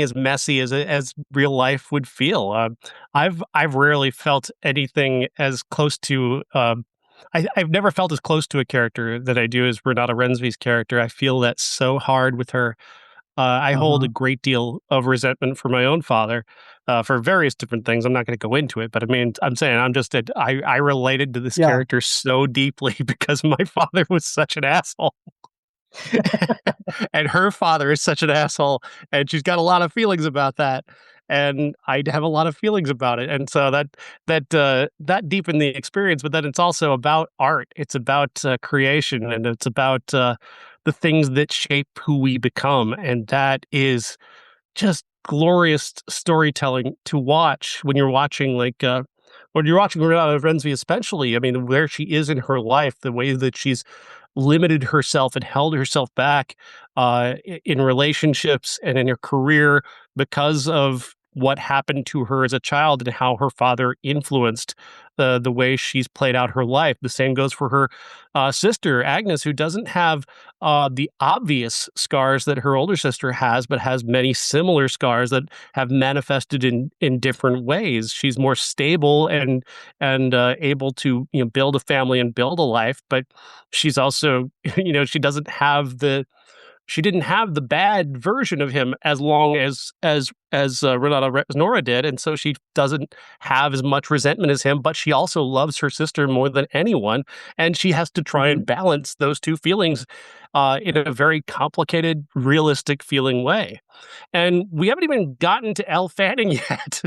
as messy as real life would feel. I've rarely felt anything as close to, I've never felt as close to a character that I do as Renata Rensby's character. I feel that so hard with her. I hold a Uh-huh. great deal of resentment for my own father, for various different things. I'm not going to go into it, but I mean, I'm saying I related to this Yeah. character so deeply because my father was such an asshole, and her father is such an asshole, and she's got a lot of feelings about that, and I have a lot of feelings about it, and so that deepened the experience. But then it's also about art. It's about creation, and it's about the things that shape who we become, and that is just glorious storytelling to watch when you're watching Renata Renzi especially. I mean, where she is in her life, the way that she's limited herself and held herself back in relationships and in her career because of what happened to her as a child and how her father influenced the way she's played out her life. The same goes for her sister Agnes, who doesn't have the obvious scars that her older sister has, but has many similar scars that have manifested in different ways. She's more stable and able to build a family and build a life, but she's also she didn't have the bad version of him as long as Renata Nora did, and so she doesn't have as much resentment as him. But she also loves her sister more than anyone, and she has to try Mhm. and balance those two feelings in a very complicated, realistic feeling way. And we haven't even gotten to Elle Fanning yet.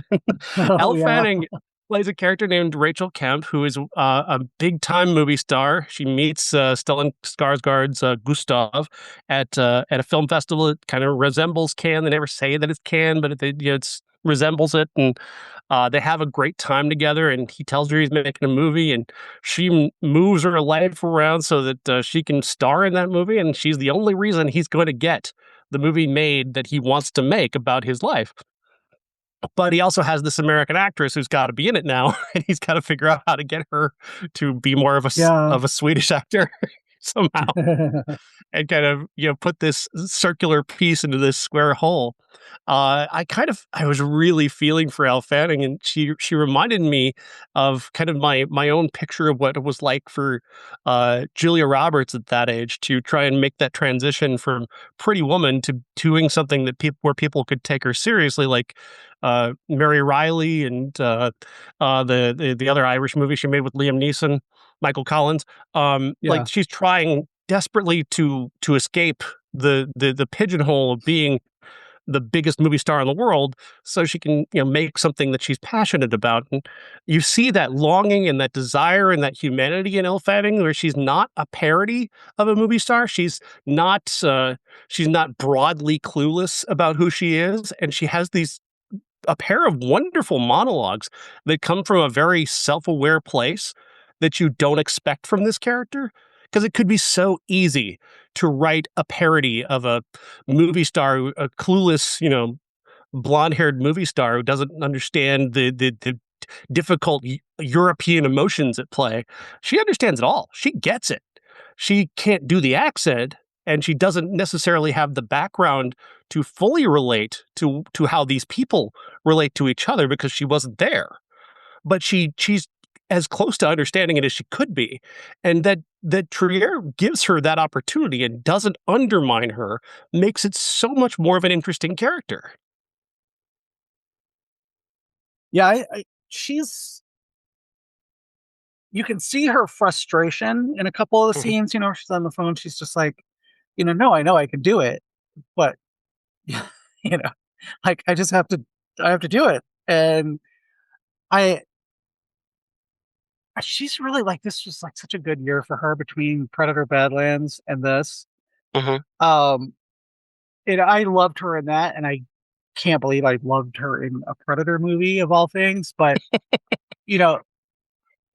Oh Elle yeah. Fanning plays a character named Rachel Kemp, who is a big time movie star. She meets Stellan Skarsgård's Gustav at a film festival. It kind of resembles Cannes. They never say that it's Cannes, but it resembles it, and they have a great time together. And he tells her he's making a movie, and she moves her life around so that she can star in that movie. And she's the only reason he's going to get the movie made that he wants to make about his life. But he also has this American actress who's got to be in it now, and he's got to figure out how to get her to be more of Yeah. a Swedish actor somehow, and kind of put this circular piece into this square hole. I was really feeling for Elle Fanning, and she reminded me of kind of my own picture of what it was like for Julia Roberts at that age to try and make that transition from Pretty Woman to doing something that people could take her seriously, like Mary Riley and the other Irish movie she made with Liam Neeson, Michael Collins. Like Yeah. she's trying desperately to escape the pigeonhole of being the biggest movie star in the world so she can make something that she's passionate about. And you see that longing and that desire and that humanity in Elle Fanning, where she's not a parody of a movie star. Not she's not broadly clueless about who she is, and she has these a pair of wonderful monologues that come from a very self-aware place that you don't expect from this character, because it could be so easy to write a parody of a movie star, a clueless, blonde-haired movie star who doesn't understand the difficult European emotions at play. She understands it all. She gets it. She can't do the accent, and she doesn't necessarily have the background to fully relate to how these people relate to each other because she wasn't there. But she's as close to understanding it as she could be, and that Trier gives her that opportunity and doesn't undermine her, makes it so much more of an interesting character. Yeah. She's You can see her frustration in a couple of the Mhm. scenes. She's on the phone. She's just like, no, I know I can do it, but you know, like I have to do it. And I she's really like this was like such a good year for her between Predator Badlands and this. Hmm. Um, and I loved her in that, and I can't believe I loved her in a Predator movie of all things. But you know,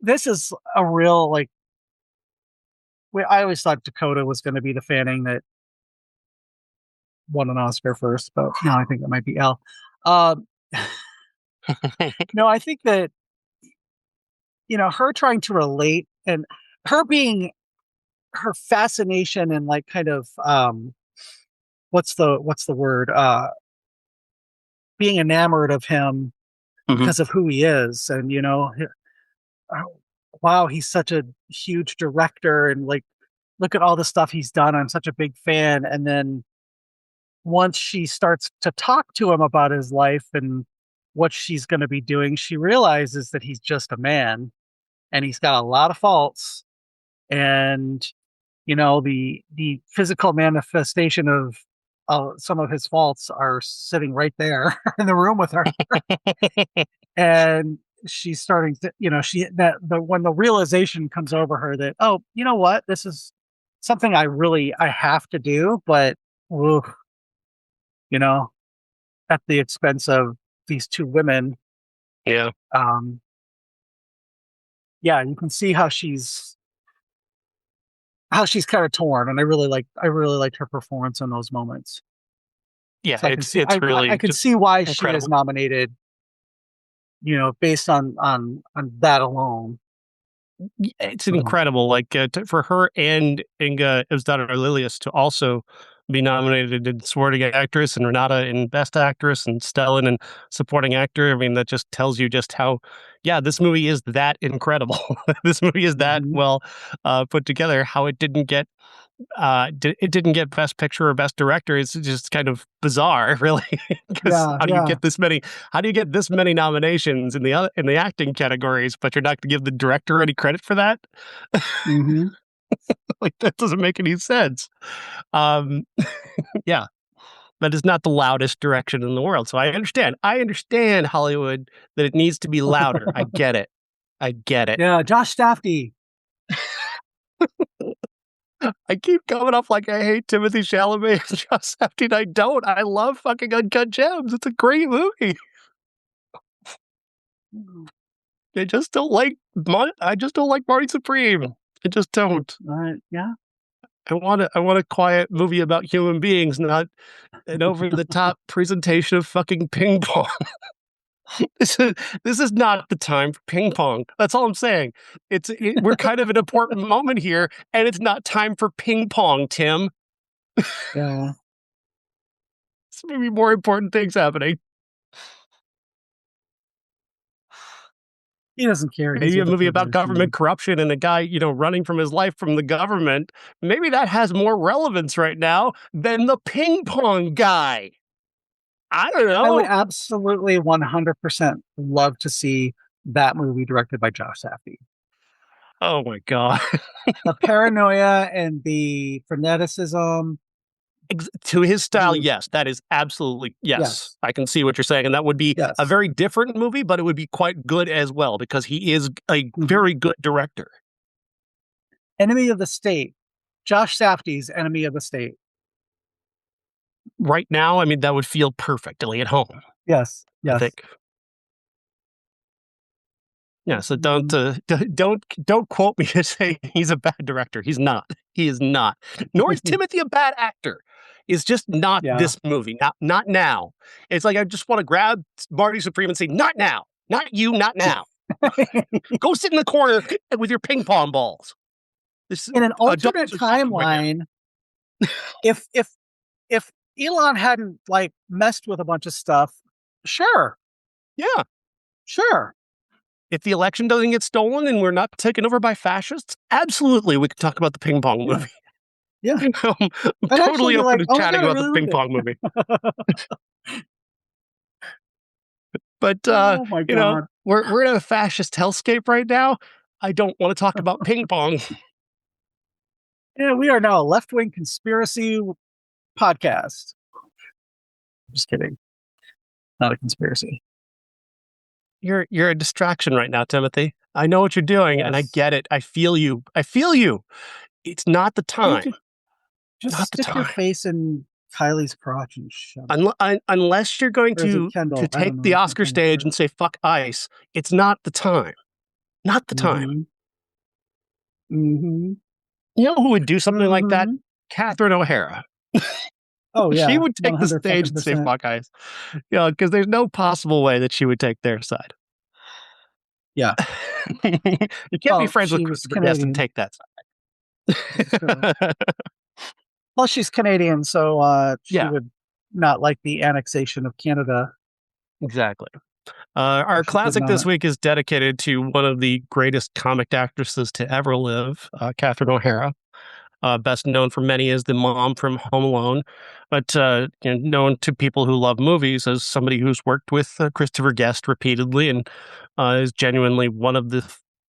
this is a real like. I always thought Dakota was going to be the Fanning that won an Oscar first, but now I think it might be Elle. Um, no, I think that her trying to relate and her being her fascination and like kind of what's the word being enamored of him Hmm. because of who he is, and oh, wow, he's such a huge director, and like look at all the stuff he's done. I'm such a big fan. And then once she starts to talk to him about his life and what she's going to be doing, she realizes that he's just a man and he's got a lot of faults. And the physical manifestation of some of his faults are sitting right there in the room with her. And she's starting to, when the realization comes over her that, oh, you know what, this is something I have to do, but ooh, you know, at the expense of these two women. Yeah. Um, yeah, you can see how she's kind of torn, and I really liked her performance in those moments. Yeah, So I can see it's I really can just see why she is incredible. nominated, based on that alone. It's So, incredible, like, for her and Inga Lilius to also be nominated in supporting actress and Renata in best actress and Stellan in supporting actor. I mean, that just tells you just how, yeah, this movie is that incredible. This movie is that mhm. well put together. How it didn't get it didn't get best picture or best director. It's just kind of bizarre, really, because Yeah, yeah. how do you get this many nominations in the acting categories, but you're not going to give the director any credit for that? Mhm. Like, that doesn't make any sense. Um, yeah, that is not the loudest direction in the world. So I understand Hollywood, that it needs to be louder. I get it. I get it. Yeah, Josh Safdie. I keep coming up like I hate Timothy Chalamet and Josh Safdie. I don't. I love fucking Uncut Gems. It's a great movie. I just don't like I just don't like Marty Supreme. I just don't. Yeah. I want a quiet movie about human beings, not an over the top presentation of fucking ping pong. this is this is not the time for ping pong. That's all I'm saying. We're kind of an important moment here, and it's not time for ping pong, Tim. Yeah. There's maybe more important things happening. He doesn't care. He's Maybe a with a movie about perverse government man. corruption and a guy, running from his life from the government. Maybe that has more relevance right now than the ping pong guy. I don't I would know. absolutely 100% love to see that movie directed by Josh Safdie. Oh my god. The paranoia and the freneticism. To his style, The yes, that is absolutely yes. Yes, I can see what you're saying, and that would be a yes. very different movie, but it would be quite good as well because he is a Mhm. very good director. Enemy of the State. Josh Safdie's Enemy of the State. Right now, I mean, that would feel perfectly at home, Yes, I yes. think. Yeah, so Mhm. don't quote me as saying he's a bad director. He's not. He is not. Nor is Timothy a bad actor. It's just not Yeah. this movie. Not now. It's like I just want to grab Marty Supreme and say, "Not now. Not you. Not now. Go sit in the corner with your ping pong balls." This In an alternate adults are talking right now. timeline, if Elon hadn't like messed with a bunch of stuff, sure, Yeah. sure. If the election doesn't get stolen and we're not taken over by fascists, absolutely we could talk about the ping pong Yeah, movie. yeah. I'm I'd actually totally be open like, to oh my chatting god, I about the really ping loved it. pong movie. But Oh my god. we're in a fascist hellscape right now. I don't want to talk about ping pong. Yeah, we are now a left-wing conspiracy podcast. Just kidding. Not a conspiracy. You're a distraction right now, Timothy. I know what you're doing, and I Yes. get it. I feel you. I feel you. It's not the You time. could just Not the stick your time. face in Kylie's crotch and shove it. Unless you're going Or is it to Kendall? I take don't know. the I Oscar can't stage remember. and say fuck ice, it's not the time. Not the time. Mm-hmm. Mm-hmm. You know who would do something like that? Mm-hmm. Catherine O'Hara. Oh She yeah, would take the 100 stage fucking and say percent. fuck ice. Because there's no possible way that she would take their side. Yeah. You can't be Well, friends with she was Christopher Guest and Canadian. take that This is true. side. Plus, she's Canadian, so she Yeah, would not like the annexation of Canada, exactly. or Our she did classic this not. week is dedicated to one of the greatest comic actresses to ever live, Catherine O'Hara. Best known for many as the mom from Home Alone, but known to people who love movies as somebody who's worked with Christopher Guest repeatedly and is genuinely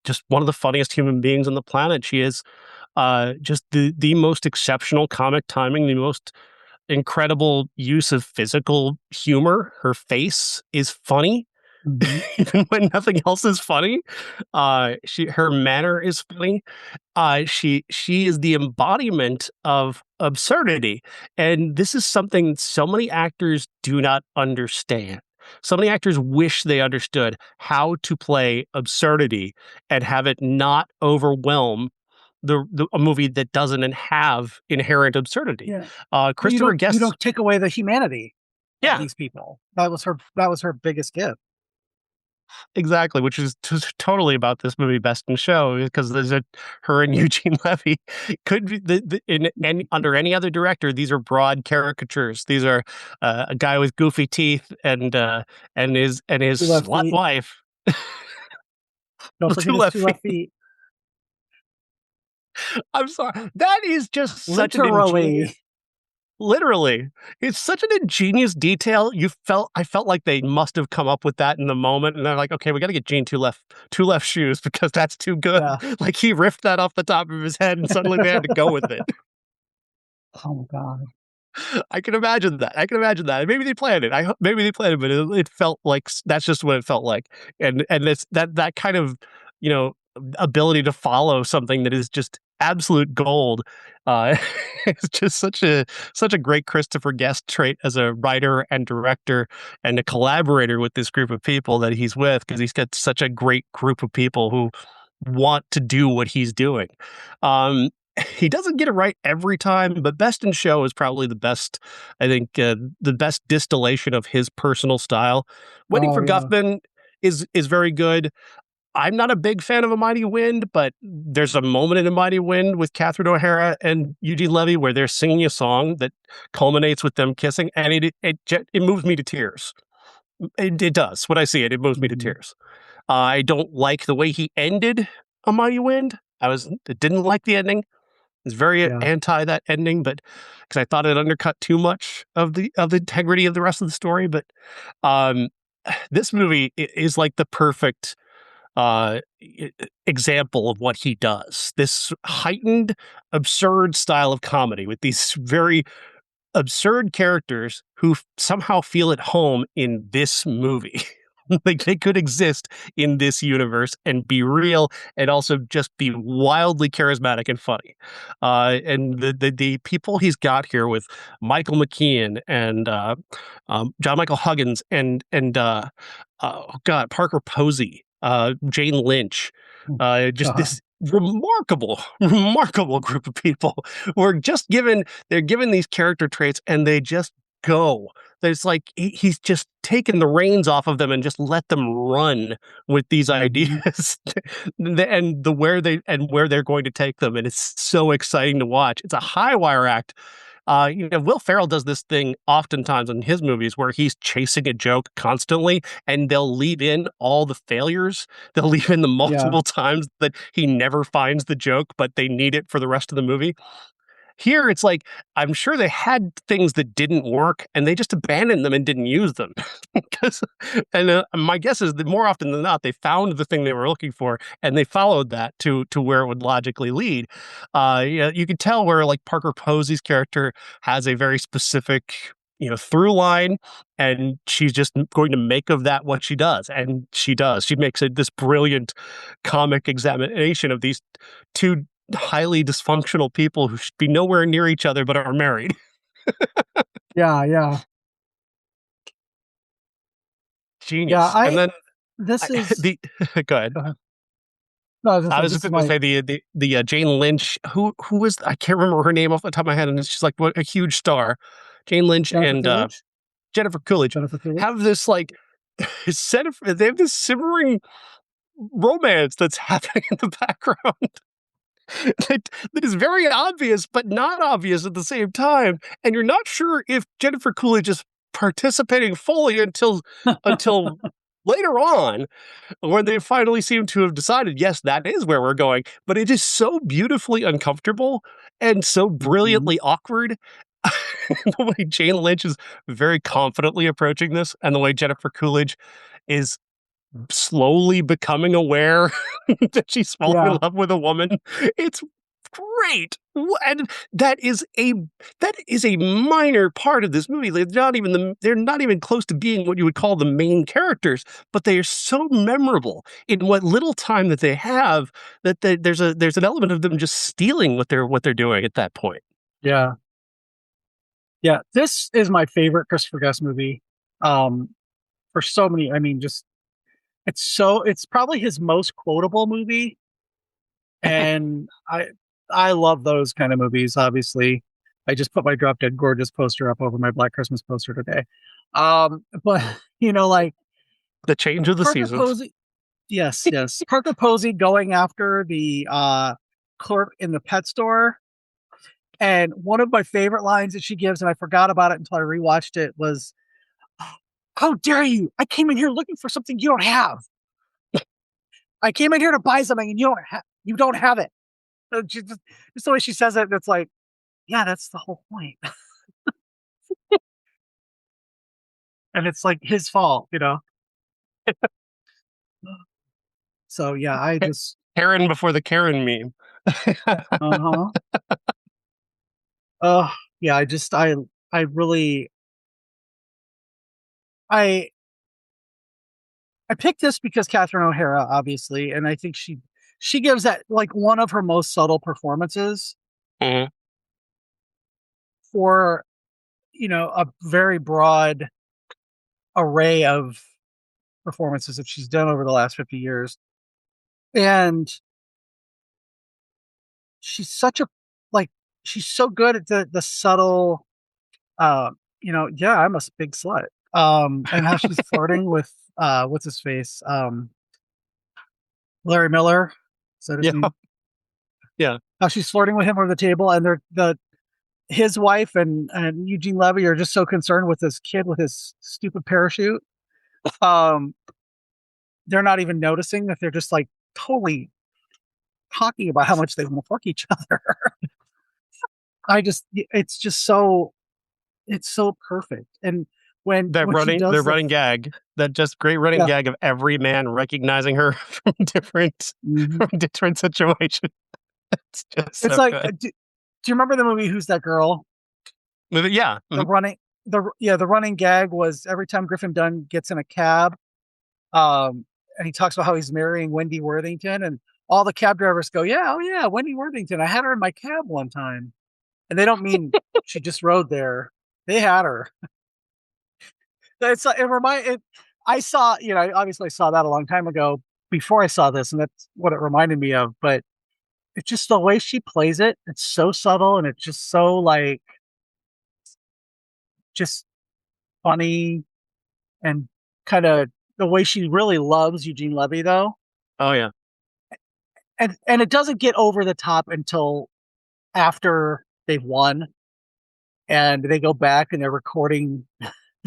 just one of the funniest human beings on the planet. She is just the most exceptional comic timing, the most incredible use of physical humor. Her face is funny, Hmm. even when nothing else is funny. Her manner is funny. She is the embodiment of absurdity, and this is something so many actors do not understand. So many actors wish they understood how to play absurdity and have it not overwhelm a movie that doesn't have inherent absurdity. Yeah. Well, Christopher you Guest, don't take away the humanity of yeah, these people. That was her biggest gift. exactly, which is totally about this movie, Best in Show, because her and Eugene Levy could be under any other director. These are broad caricatures. These are a guy with goofy teeth and his Two left slut feet. wife Don't with two forget his left two left feet. feet. I'm sorry. That is just such an ingenious. Literally. Literally, it's such an ingenious detail. I felt like they must have come up with that in the moment, and they're like, "Okay, we got to get Gene two left shoes because that's too good." Yeah. Like he riffed that off the top of his head, and suddenly they had to go with it. Oh my god. I can imagine that. I can imagine that. Maybe they planned it. Maybe they planned it, but it felt like that's just what it felt like, and it's that kind of you know ability to follow something that is just absolute gold. Uh, it's just such a great Christopher Guest trait as a writer and director and a collaborator with this group of people that he's with, because he's got such a great group of people who want to do what he's doing. Um, he doesn't get it right every time, but Best in Show is probably the best, I think, the best distillation of his personal style. Waiting Oh for yeah. Guffman is very good. I'm not a big fan of A Mighty Wind, but there's a moment in A Mighty Wind with Catherine O'Hara and Eugene Levy where they're singing a song that culminates with them kissing, and it moves me to tears. It does. When I see it, it moves me to Hmm. tears. I don't like the way he ended A Mighty Wind. Didn't like the ending. I was very Yeah. anti that ending, but because I thought it undercut too much of the integrity of the rest of the story. But um, this movie is like the perfect example of what he does. This heightened, absurd style of comedy with these very absurd characters who somehow feel at home in this movie. Like they could exist in this universe and be real and also just be wildly charismatic and funny. And the people he's got here with Michael McKean and John Michael Huggins and oh God, Parker Posey, Jane Lynch, Oh, just god. this remarkable group of people who are they're given these character traits and they just go. There's like he's just taken the reins off of them and just let them run with these Hmm. ideas and where they're going to take them, and it's so exciting to watch. It's a high wire act. Will Ferrell does this thing oftentimes in his movies where he's chasing a joke constantly, and they'll leave in all the failures. They'll leave in the Yeah. multiple times that he never finds the joke, but they need it for the rest of the movie. Here, it's like, I'm sure they had things that didn't work and they just abandoned them and didn't use them. 'Cause- my guess is that more often than not, they found the thing they were looking for and they followed that to where it would logically lead. You could tell where like Parker Posey's character has a very specific through line, and she's just going to make of that what she does, and she does. She makes this brilliant comic examination of these two highly dysfunctional people who should be nowhere near each other but are married. Yeah, yeah. Yeah, Genius. And I then this is the go ahead. go ahead. No, I was gonna I say was this just is going to my say the Jane Lynch, who was, I can't remember her name off the top of my head, and she's like what a huge star. Jane Lynch Jennifer and Coolidge. Jennifer Coolidge Jennifer Coolidge. have this like they have this simmering romance that's happening in the background that is very obvious but not obvious at the same time, and you're not sure if Jennifer Coolidge is participating fully until later on, when they finally seem to have decided, yes, that is where we're going. But it is so beautifully uncomfortable and so Mhm. brilliantly awkward. The way Jane Lynch is very confidently approaching this, and the way Jennifer Coolidge is slowly becoming aware that she's falling in Yeah, love with a woman. It's great. And that is a minor part of this movie. They're not even close to being what you would call the main characters, but they are so memorable in what little time that they have, that there's an element of them just stealing what they're doing at that point. yeah, yeah. This is my favorite Christopher Guest movie. Um, for so many, I mean, just it's probably his most quotable movie, and I love those kind of movies. Obviously, I just put my Drop Dead Gorgeous poster up over my Black Christmas poster today. But like The change of the Parker seasons. Posey, yes, yes, Parker Posey going after the clerk in the pet store. And one of my favorite lines that she gives, and I forgot about it until I rewatched it, was, "How dare you? I came in here looking for something you don't have. I came in here to buy something, and you don't have it." Just the way she says it, it's like, yeah, that's the whole point. And it's like his fault. So yeah, I just Karen before the Karen meme. uh-huh. Uh yeah, I really I I picked this because Catherine O'Hara, obviously, and I think she gives that like one of her most subtle performances Mhm. for a very broad array of performances that she's done over the last 50 years. And she's such a like she's so good at the subtle yeah, I'm a big slut. And how she's flirting with what's his face? Larry Miller. Is that his Yeah, name? yeah. How she's flirting with him over the table, and they're the his wife and Eugene Levy are just so concerned with this kid with his stupid parachute. Um, they're not even noticing that they're just like totally talking about how much they want to fuck each other. It's so perfect. And when she Their does running gag, that just great running yeah, gag of every man recognizing her mhm. from different situations. It's just It's so like, good. do you remember the movie Who's That Girl? Yeah, The mhm. running, the running gag was every time Griffin Dunn gets in a cab, um, and he talks about how he's marrying Wendy Worthington, and all the cab drivers go, "Yeah, oh yeah, Wendy Worthington. I had her in my cab one time," and they don't mean she just rode there. They had her. It remind it. I saw, obviously I saw that a long time ago before I saw this, and that's what it reminded me of. But it's just the way she plays it. It's so subtle, and it's just so like just funny, and kind of the way she really loves Eugene Levy, though. Oh yeah. And it doesn't get over the top until after they've won, and they go back and they're recording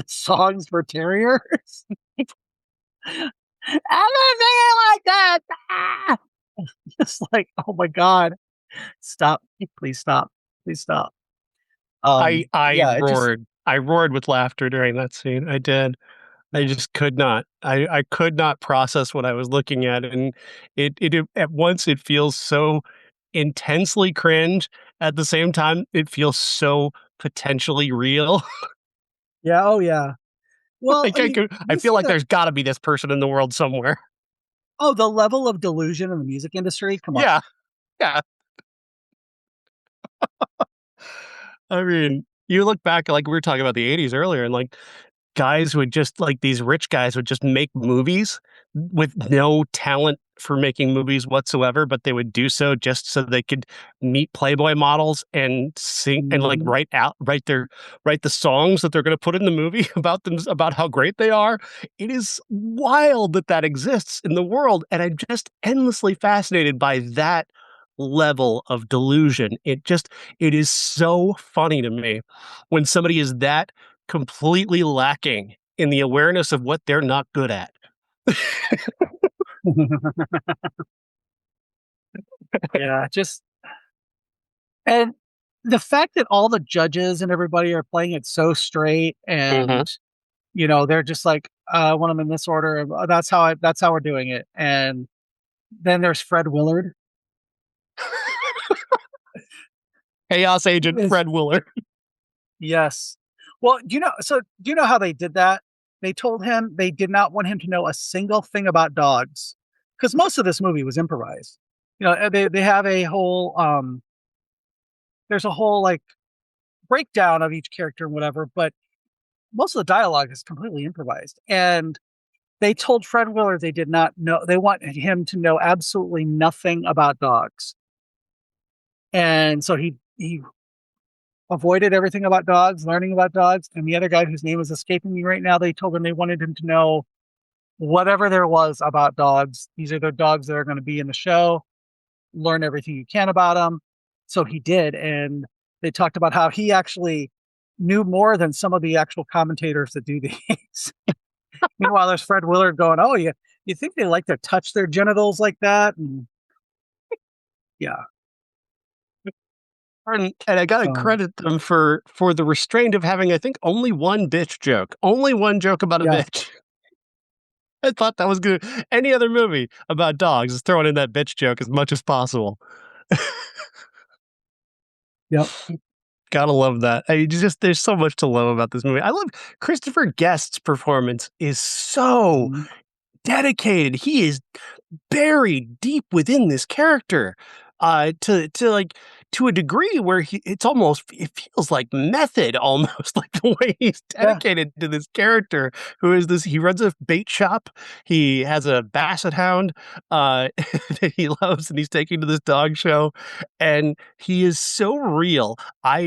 songs for Terriers. I'm not singing like that. Ah! It's like, oh my god, stop! Please stop! Please stop! Yeah, it just I roared with laughter during that scene. I did. I yeah, just could not. I could not process what I was looking at, and it at once it feels so intensely cringe. At the same time, it feels so potentially real. Yeah. Oh, yeah. Well, Like I mean, I you feel see like there's got to be this person in the world somewhere. the level of delusion in the music industry. Come on. Yeah, yeah. I mean, you look back, like we were talking about the '80s earlier, and like guys would just like these rich guys would just make movies with no talent for making movies whatsoever, but they would do so just so they could meet Playboy models and sing and like Mhm. write the songs that they're going to put in the movie about them, about how great they are. It is wild that that exists in the world, and I'm just endlessly fascinated by that level of delusion. It is so funny to me when somebody is that completely lacking in the awareness of what they're not good at. Yeah, just and the fact that all the judges and everybody are playing it so straight Mhm. and, they're just like, "I want them in this order. That's how we're doing it." And then there's Fred Willard. Chaos agent Is Fred Willard. Yes. Well, do you know how they did that? They told him they did not want him to know a single thing about dogs, because most of this movie was improvised. They have a whole, there's a whole, like, breakdown of each character and whatever, but most of the dialogue is completely improvised. And they told Fred Willard they did not know they wanted him to know absolutely nothing about dogs. And so he avoided everything about dogs, learning about dogs. And the other guy whose name is escaping me right now, they told him they wanted him to know whatever there was about dogs. These are the dogs that are going to be in the show. Learn everything you can about them. So he did. And they talked about how he actually knew more than some of the actual commentators that do these. Meanwhile, there's Fred Willard going, "Oh, you think they like to touch their genitals like that?" And yeah. And I gotta So credit them for the restraint of having, I think, only one bitch joke. Only one joke about a yeah. bitch. I thought that was good. Any other movie about dogs is throwing in that bitch joke as much as possible. Yep. Gotta love that. I just there's so much to love about this movie. I love Christopher Guest's performance is so Mhm. dedicated. He is buried deep within this character, to like to a degree where it feels like method almost, like the way he's Yeah. dedicated to this character who is this he runs a bait shop, he has a basset hound, that he loves and he's taking to this dog show, and he is so real.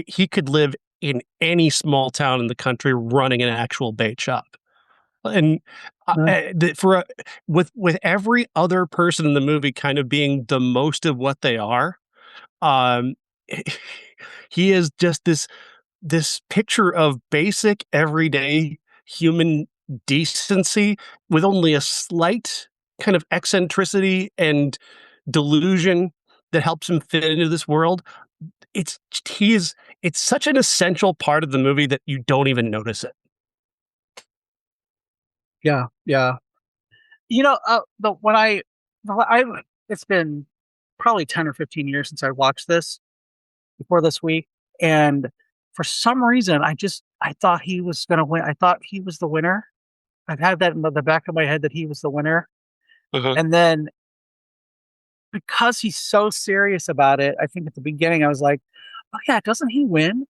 He could live in any small town in the country running an actual bait shop. And, Uh, for with every other person in the movie kind of being the most of what they are, um, he is just this picture of basic, everyday human decency with only a slight kind of eccentricity and delusion that helps him fit into this world. It's he is it's such an essential part of the movie that you don't even notice it. yeah. Yeah. The when I it's been probably 10 or 15 years since I watched this before this week, and for some reason, I thought he was gonna win. I thought he was the winner. I've had that in the back of my head that he was the winner, Uh-huh. and then because he's so serious about it, I think at the beginning I was like, "Oh yeah, doesn't he win?"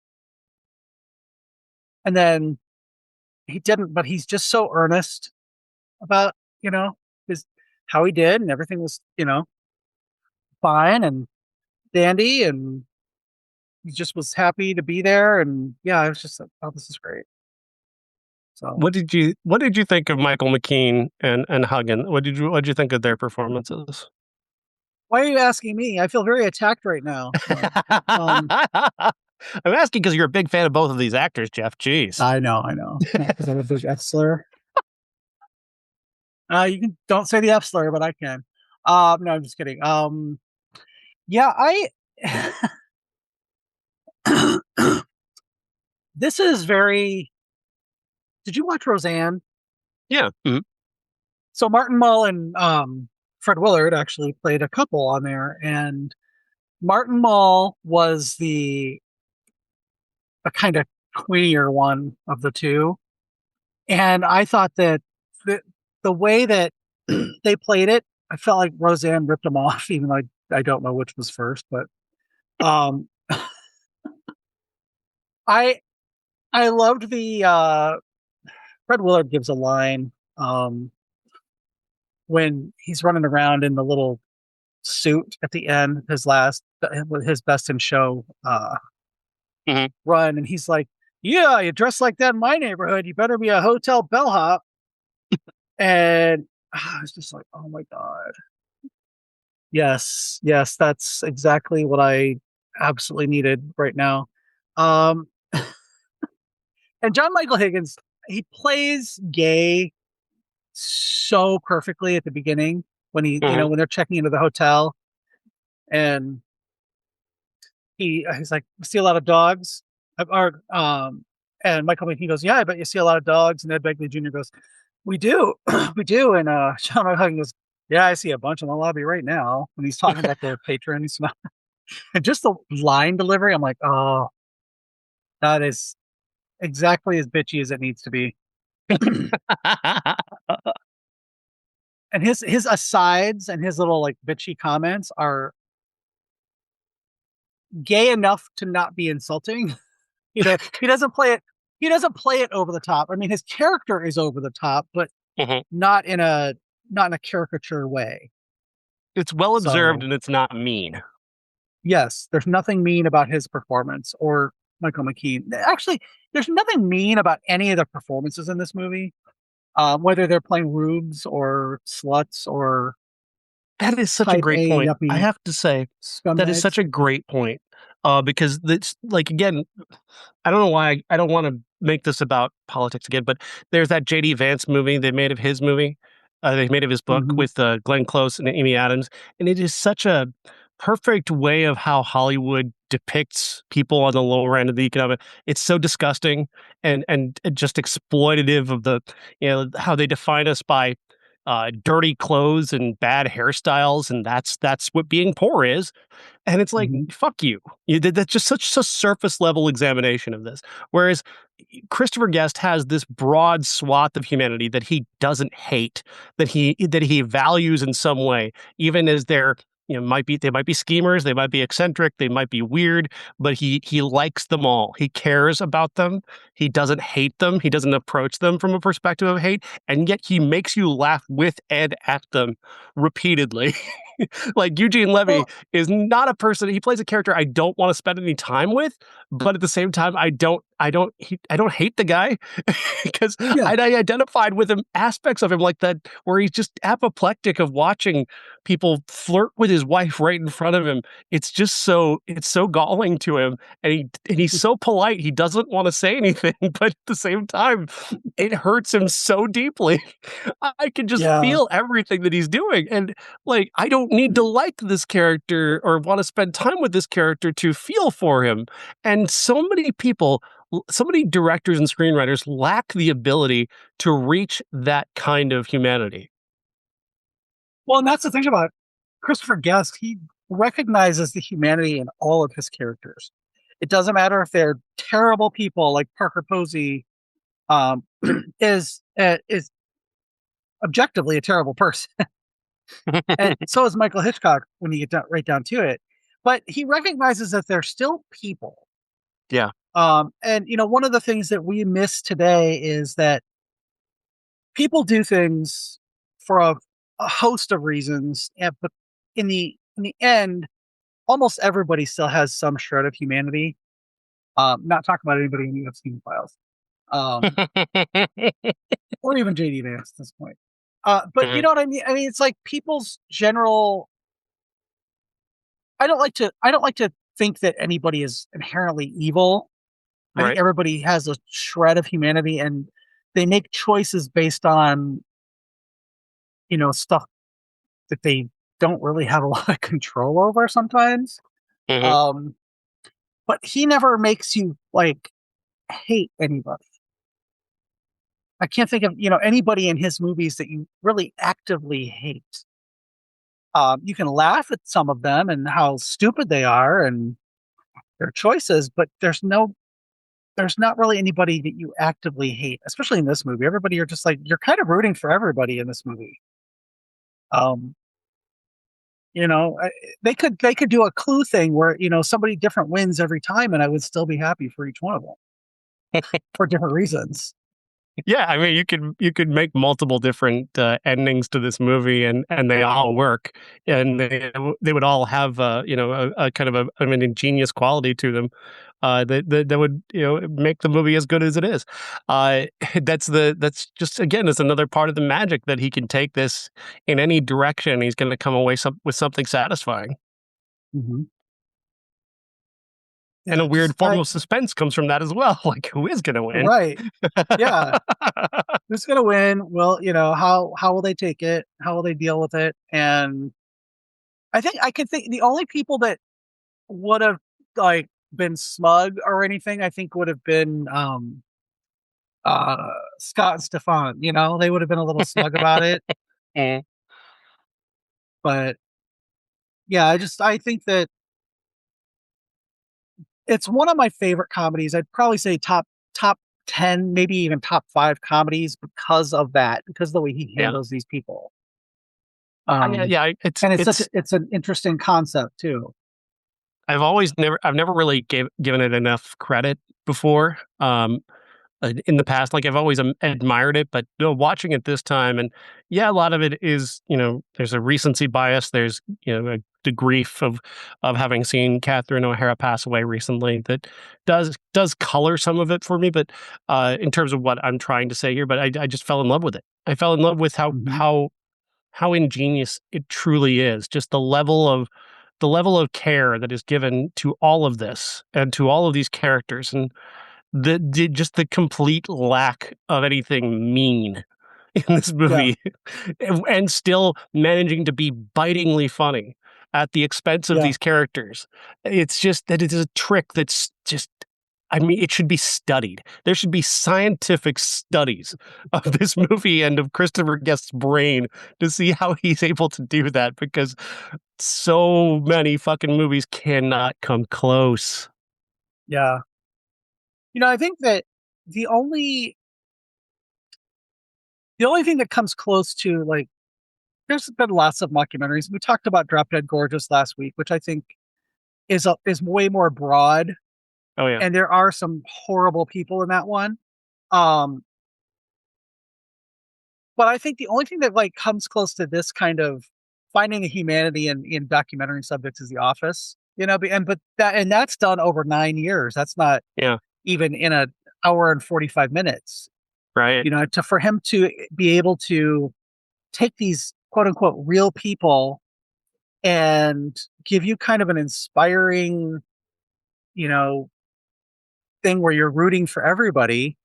And then he didn't, but he's just so earnest about, his how he did, and everything was, fine and dandy, and he just was happy to be there. And yeah, I was just like, "Oh, this is great." So What did you think of Michael McKean and Huggin? What did you think of their performances? why are you asking me? I feel very attacked right now. No. Um, I'm asking because you're a big fan of both of these actors, Jeff. Jeez. I know. Yeah, because I have a big F slur. You can don't say the F slur, but I can. No, I'm just kidding. Yeah, I. This is very. Did you watch Roseanne? Yeah. Mhm. So Martin Mull and Fred Willard actually played a couple on there, and Martin Mull was the a kind of tweener one of the two. And I thought that the, the way that they played it, I felt like Roseanne ripped them off, even though I don't know which was first. But um, I I loved the Fred Willard gives a line when he's running around in the little suit at the end, his best in show Mhm. run, and he's like, "Yeah, you dress like that in my neighborhood. You better be a hotel bellhop." And I was just like, "Oh my god, yes, yes, that's exactly what I absolutely needed right now." Um, and John Michael Higgins, he plays gay so perfectly at the beginning when Mhm. when they're checking into the hotel, and he's like, "See a lot of dogs," or and Michael McKean goes, "Yeah, I bet you see a lot of dogs." And Ed Begley Jr. goes, "We do, we do." And John McClane goes, "Yeah, I see a bunch in the lobby right now." When he's talking about the patrons, and just the line delivery, I'm like, "Oh, that is exactly as bitchy as it needs to be." And his asides and his little like bitchy comments are gay enough to not be insulting. He doesn't play it. He doesn't play it over the top. I mean, his character is over the top, but Mhm. not in a not in a caricature way. It's well observed So and it's not mean. yes, there's nothing mean about his performance or Michael McKean. Actually, there's nothing mean about any of the performances in this movie, whether they're playing rubes or sluts or That is such a type great A point. I yuppie have to say, that is such scumbags. a great point, because it's like, again, I don't know why I don't wanna make this about politics again, but there's that JD Vance movie they made of his movie, they made of his book Hmm. with, Glenn Close and Amy Adams, and it is such a perfect way of how Hollywood depicts people on the lower end of the economic. It's so disgusting and just exploitative of the, how they define us by, dirty clothes and bad hairstyles, and that's what being poor is. And it's like, Hmm. fuck you. You did that's just such a surface level examination of this. Whereas Christopher Guest has this broad swath of humanity that he doesn't hate, that he values in some way, even as they're they might be schemers, they might be eccentric, they might be weird, but he likes them all. He cares about them. He doesn't hate them. He doesn't approach them from a perspective of hate, and yet he makes you laugh with and at them repeatedly. Like Eugene Levy Well, is not a person. He plays a character I don't want to spend any time with, but at the same time, I don't hate the guy because yeah, I identified with him aspects of him like that where he's just apoplectic of watching people flirt with his wife right in front of him. It's so galling to him, and he's so polite. He doesn't want to say anything, but at the same time, it hurts him so deeply. I can just yeah. feel everything that he's doing, and like, I don't need to like this character or wanna spend time with this character to feel for him, and so many people so many directors and screenwriters lack the ability to reach that kind of humanity. Well, and that's the thing about Christopher Guest. He recognizes the humanity in all of his characters. It doesn't matter if they're terrible people like Parker Posey um, is objectively a terrible person, and so is Michael Hitchcock when you get right down to it. But he recognizes that they're still people. Yeah. And one of the things that we miss today is that people do things for a host of reasons, but in the end, almost everybody still has some shred of humanity. Not talking about anybody in the Epstein files, um, or even JD Vance at this point. But you Mhm. know what I mean? I mean, it's like people's general. I don't like to think that anybody is inherently evil. I think Right. everybody has a shred of humanity, and they make choices based on stuff that they don't really have a lot of control over sometimes. Mhm. Um, but he never makes you like hate anybody. I can't think of anybody in his movies that you really actively hate. You can laugh at some of them and how stupid they are and their choices, but there's not really anybody that you actively hate, especially in this movie. Everybody you're just like you're kind of rooting for everybody in this movie. Um, you know, they could do a clue thing where somebody different wins every time, and I would still be happy for each one of them for different reasons. Yeah, I mean, you could make multiple different endings to this movie, and they all work, and they would all have a kind of an ingenious quality to them, that would make the movie as good as it is. Uh, that's just again, it's another part of the magic that he can take this in any direction. He's going to come away with something satisfying, Hmm. and Yeah, a just weird form of suspense comes from that as well. Like, who is going to win? right. Yeah, who's gonna win? Well, how will they take it? How will they deal with it? And I could think the only people that would have like been smug or anything, I think would have been uh Scott and Stefan. They would have been a little smug about it. Mm, But yeah, I think that it's one of my favorite comedies. I'd probably say top 10, maybe even top 5 comedies because of that, because of the way he yeah, handles these people. yeah, Um, yeah. It's and it's it's an interesting concept too. I've never really given it enough credit before. In the past, like I've always admired it, but watching it this time, and yeah, a lot of it is there's a recency bias. There's the grief of having seen Catherine O'Hara pass away recently that does color some of it for me. But in terms of what I'm trying to say here, but I just fell in love with it. I fell in love with Hmm. how ingenious it truly is. Just the level of care that is given to all of this and to all of these characters, and just the complete lack of anything mean in this Yeah, movie, and still managing to be bitingly funny at the expense of yeah, these characters. It's just that it is a trick that's just, I mean, it should be studied. There should be scientific studies of this movie and of Christopher Guest's brain to see how he's able to do that, because so many fucking movies cannot come close. yeah. I think that the only the only thing that comes close to like there's been lots of mockumentaries. We talked about Drop Dead Gorgeous last week, which I think is way more broad, Oh yeah. and there are some horrible people in that one. Um, but I think the only thing that like comes close to this kind of finding a humanity in documentary subjects is The Office. But that's done over 9 years. That's not Yeah. even in an hour and 45 minutes. Right. To for him to be able to take these quote unquote real people and give you kind of an inspiring, you know, thing where you're rooting for everybody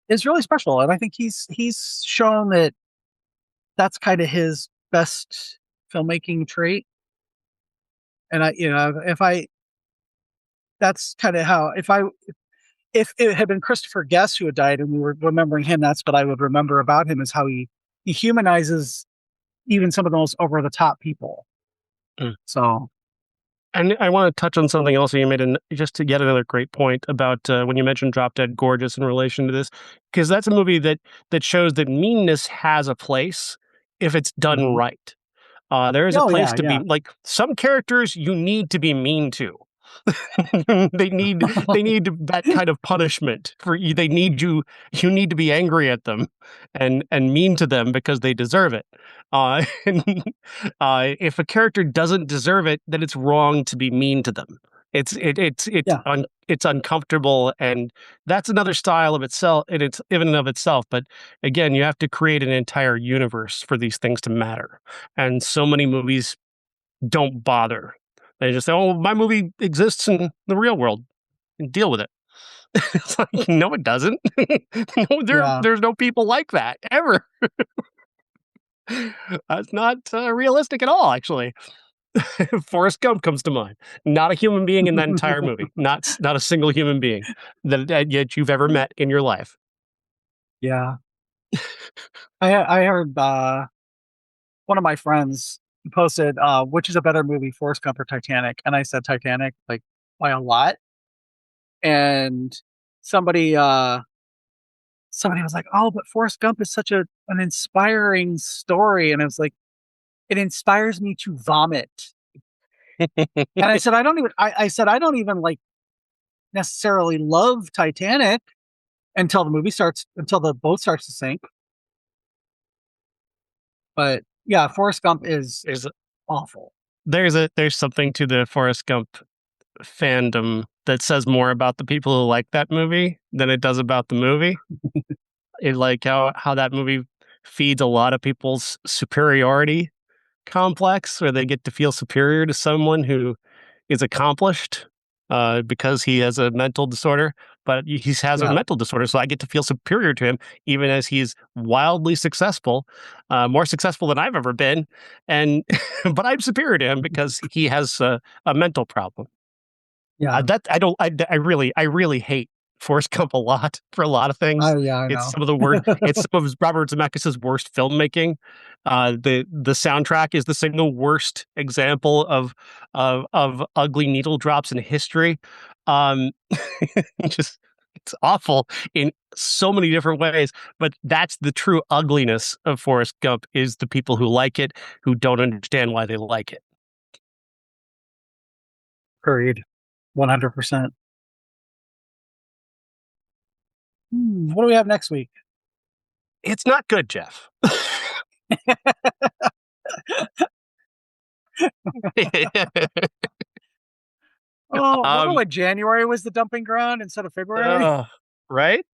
is really special. And I think he's shown that that's kind of his best filmmaking trait. And if I that's kind of how if it had been Christopher Guest who had died and we were remembering him, that's what I would remember about him is how he humanizes even some of the most over the top people. Mm. So, And I want to touch on something else that you made, just to get another great point about when you mentioned Drop Dead Gorgeous in relation to this, because that's a movie that shows that meanness has a place if it's done mhm. right. There is a Oh place yeah, to be, yeah. like, some characters you need to be mean to. they need that kind of punishment for you. They need you. You need to be angry at them and mean to them because they deserve it. And if a character doesn't deserve it, then it's wrong to be mean to them. Yeah, It's uncomfortable, and that's another style of itself. And it's in and of itself. But again, you have to create an entire universe for these things to matter. And so many movies don't bother. They just say, "Oh, my movie exists in the real world, and deal with it." It's like, no, it doesn't. No, yeah. there's no people like that ever. That's not realistic at all, actually. Forrest Gump comes to mind. Not a human being in that entire movie. Not a single human being that yet you've ever met in your life. Yeah. I heard one of my friends posted which is a better movie, Forrest Gump or Titanic? And I said Titanic, like by a lot. And somebody somebody was like, "Oh, but Forrest Gump is such an inspiring story," and I was like, "It inspires me to vomit." And I said, I said I don't even like necessarily love Titanic until the movie starts, until the boat starts to sink. But yeah, Forrest Gump is there's awful. there's something to the Forrest Gump fandom that says more about the people who like that movie than it does about the movie. It like how that movie feeds a lot of people's superiority complex, where they get to feel superior to someone who is accomplished because he has a mental disorder, but he has a Yeah, mental disorder, so I get to feel superior to him, even as he's wildly successful, more successful than I've ever been, and but I'm superior to him because he has a mental problem. yeah. That I don't. I really hate Forrest Gump a lot for a lot of things. Oh yeah, I It's know. some of the worst. It's some of Robert Zemeckis' worst filmmaking. The soundtrack is the single worst example of ugly needle drops in history. Um, just it's awful in so many different ways. But that's the true ugliness of Forrest Gump: is the people who like it who don't understand why they like it. Agreed. 100%. What do we have next week? It's not good, Jeff. Oh, remember um, when January was the dumping ground instead of February? uh, right?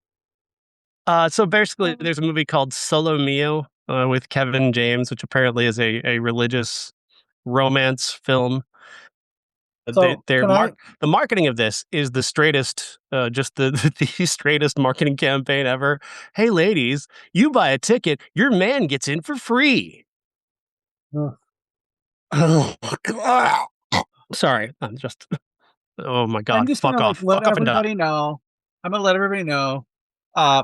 So basically, Um, there's a movie called Solo Mio with Kevin James, which apparently is a religious romance film. so can I The marketing of this is the straightest, just the the straightest marketing campaign ever. Hey, ladies, you buy a ticket, your man gets in for free. uh, Oh, God. Sorry, I'm just. Oh my I'm God, just gonna like let fuck off and die. everybody know. I'm gonna let everybody know.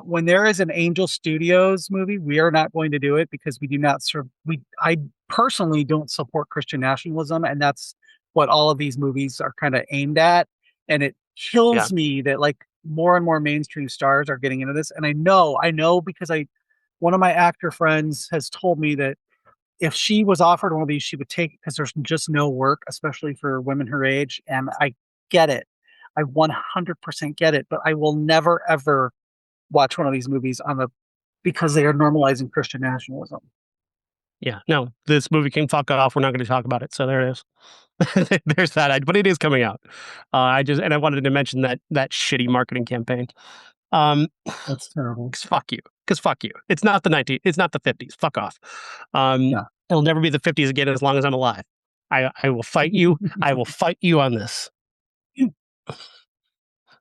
When there is an Angel Studios movie, we are not going to do it because we do not serve. We I personally don't support Christian nationalism, and that's what all of these movies are kind of aimed at. And it Yeah, kills me that like more and more mainstream stars are getting into this. And I know because I one of my actor friends has told me that if she was offered one of these, she would take it because there's just no work, especially for women her age. And I get it. I 100% get it, but I will never ever watch one of these movies on the because they are normalizing Christian nationalism. yeah. No, this movie can fuck off. We're not going to talk about it. So there it is. There's that, but it is coming out. I wanted to mention that shitty marketing campaign. Um, That's terrible. 'Cause fuck you. Because fuck you. It's not the 50s. Fuck off. Um, Yeah. it'll never be the 50s again as long as I'm alive. I will fight you. I will fight you on this.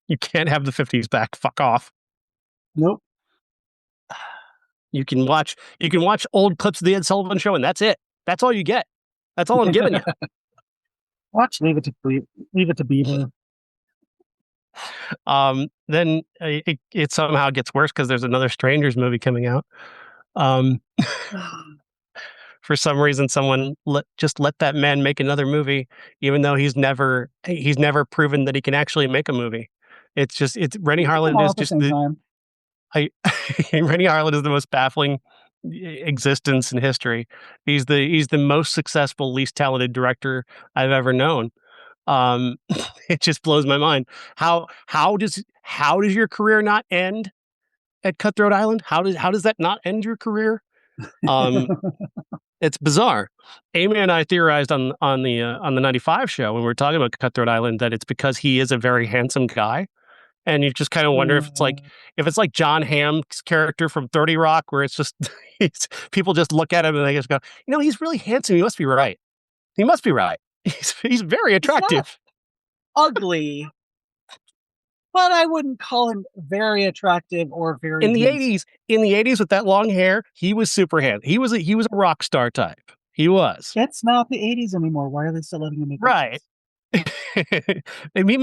You can't have the 50s back. Fuck off. Nope. You can watch old clips of the Ed Sullivan Show, and that's it. That's all you get. That's all I'm giving you. Watch Leave It to Beaver. Then it somehow gets worse because there's another Strangers movie coming out. Um, for some reason, someone just let that man make another movie, even though he's never proven that he can actually make a movie. It's Rennie You put them Harlan all is at the just same the time. I Rennie Harlan is the most baffling existence in history. He's the most successful, least talented director I've ever known. Um, it just blows my mind. How does your career not end at Cutthroat Island? How does that not end your career? Um, it's bizarre. Amy and I theorized on the 95 show when we were talking about Cutthroat Island that it's because he is a very handsome guy. And you just kind of wonder if it's like John Hamm's character from 30 Rock, where it's just people just look at him and they just go, he's really handsome. He must be right. He must be right. He's very He's not attractive. ugly, but I wouldn't call him very attractive or very handsome. In the 80s with that long hair, he was super handsome. He was a rock star type. He was. That's not the 80s anymore. Why are they still letting him make Right. movies? And he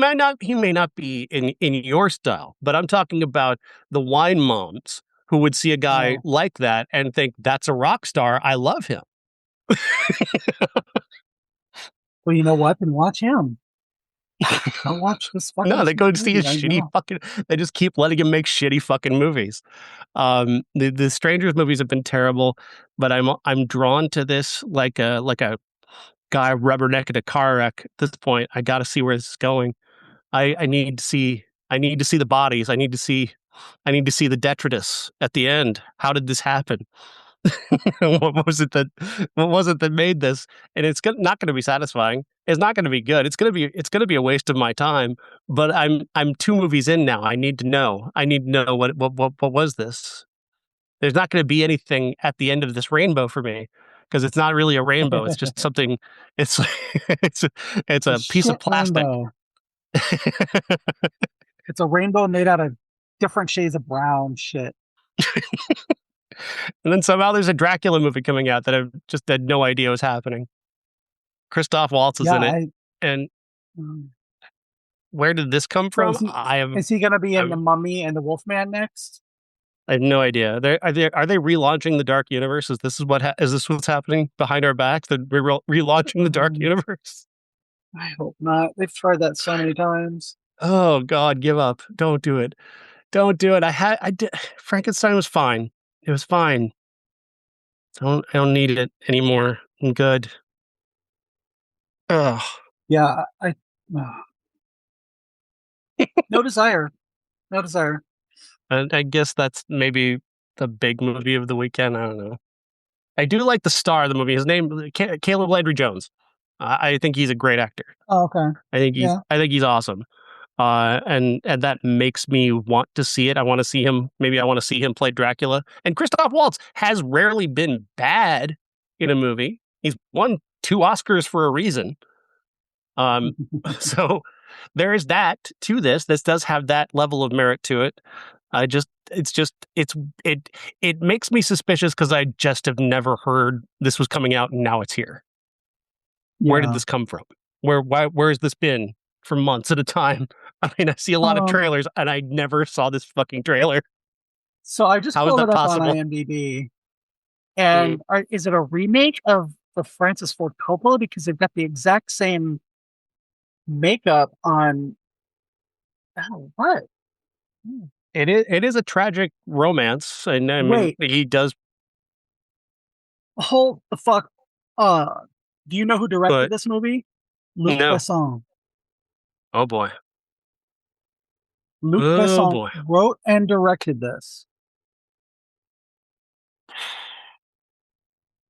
may not be in your style, but I'm talking about the wine moms who would see a guy Oh, like that and think that's a rock star. I love him. well, you know what? Then watch him. Don't watch this fucking No, they go stupid to see his movie. I shitty know. fucking. They just keep letting him make shitty fucking movies. The Strangers movies have been terrible, but I'm drawn to this like a guy rubbernecking a car wreck. At this point, I got to see where this is going. I need to see. I need to see the bodies. I need to see the detritus at the end. How did this happen? what was it that what was it that made this? And it's not going to be satisfying. It's not going to be good. It's going to be a waste of my time. But I'm two movies in now. I need to know. I need to know what was this? There's not going to be anything at the end of this rainbow for me because it's not really a rainbow. It's just something. It's it's a, it's A a piece of shit plastic. rainbow. It's a rainbow made out of different shades of brown shit. And then somehow there's a Dracula movie coming out that I've just had no idea was happening. Christoph Waltz is Yeah, in it, and mm. where did this come So from? is he gonna be in I've the Mummy and the Wolfman next? I have no idea. Are they relaunching the Dark Universe? Is this what's happening behind our backs? That we're relaunching the Dark Um, Universe? I hope not. They've tried that so many times. Oh God, give up! Don't do it! Don't do it! I did. Frankenstein was fine. It was fine. I don't need it anymore. I'm good. Ugh. Yeah, no desire. No desire. And I guess that's maybe the big movie of the weekend. I don't know. I do like the star of the movie. His name, Caleb Landry Jones. I think he's a great actor. Oh, okay. Yeah. I think he's awesome. And that makes me want to see it. I want to see him. Maybe I want to see him play Dracula. And Christoph Waltz has rarely been bad in a movie. He's won 2 Oscars for a reason. Um, so there is that to this. This does have that level of merit to it. It it makes me suspicious because I just have never heard this was coming out and now it's here. Where did Yeah. this come from? Where has this been for months at a time? I mean, I see a lot of Um, trailers and I never saw this fucking trailer. so I just How is pulled that it up on possible? IMDb, Mm. and is it a remake of the Francis Ford Coppola? Because they've got the exact same makeup on. Oh, what? Hmm. It is a tragic romance, and I mean Wait, he does, hold the fuck. Uh, do you know who directed but this movie? Luc no. Besson. Oh boy. Luc Oh Besson boy. wrote and directed this.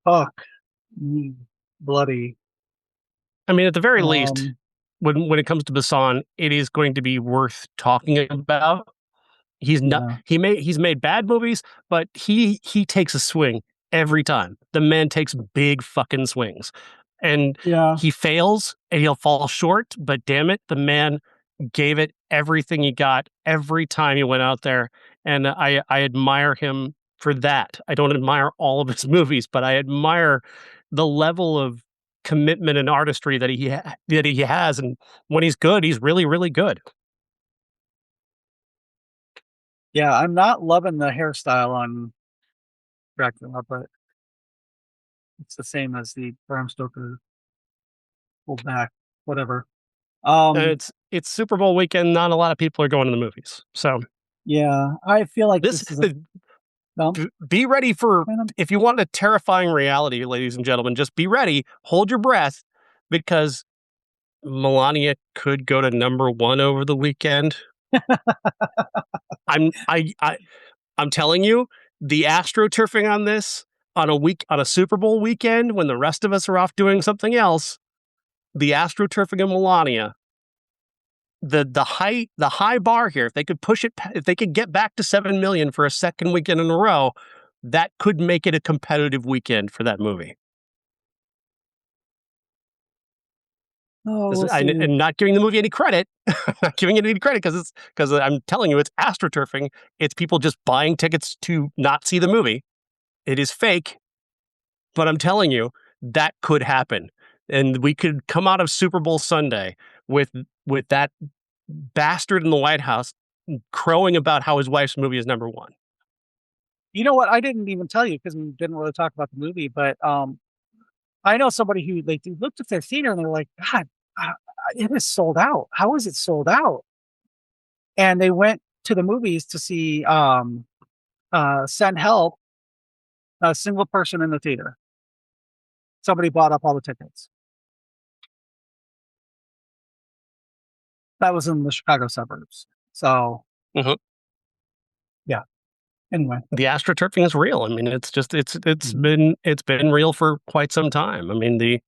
Fuck me, bloody. I mean, at the very least, Um, when it comes to Bassan, it is going to be worth talking about. yeah, He's made bad movies, but he takes a swing every time. The man takes big fucking swings. And yeah. he fails and he'll fall short, but damn it, the man gave it everything he got every time he went out there. And I admire him for that. I don't admire all of his movies, but I admire the level of commitment and artistry that that he has. And when he's good, he's really, really good. Yeah, I'm not loving the hairstyle on Dracula, but it's the same as the Bram Stoker pulled back, whatever. Um, It's Super Bowl weekend. Not a lot of people are going to the movies. So yeah, I feel like this this is a dump. be ready for, Kind of. if you want a terrifying reality, ladies and gentlemen, just be ready. Hold your breath because Melania could go to number 1 over the weekend. I'm I, I I'm telling you, the astroturfing on this on a Super Bowl weekend when the rest of us are off doing something else, the astroturfing of Melania, the high bar here, if they could push it, if they could get back to 7 million for a second weekend in a row, that could make it a competitive weekend for that movie. Oh, we'll see. And not giving the movie any credit, not giving it any credit because I'm telling you, it's astroturfing. It's people just buying tickets to not see the movie. It is fake, but I'm telling you that could happen, and we could come out of Super Bowl Sunday with that bastard in the White House crowing about how his wife's movie is number 1. You know what? I didn't even tell you because we didn't really talk about the movie, but I know somebody who like they looked at their theater and they're like, God, it is sold out. How is it sold out? And they went to the movies to see Send Help, a single person in the theater. Somebody bought up all the tickets. That was in the Chicago suburbs. So, yeah. Anyway, the astroturfing is real. I mean, it's been real for quite some time. I mean,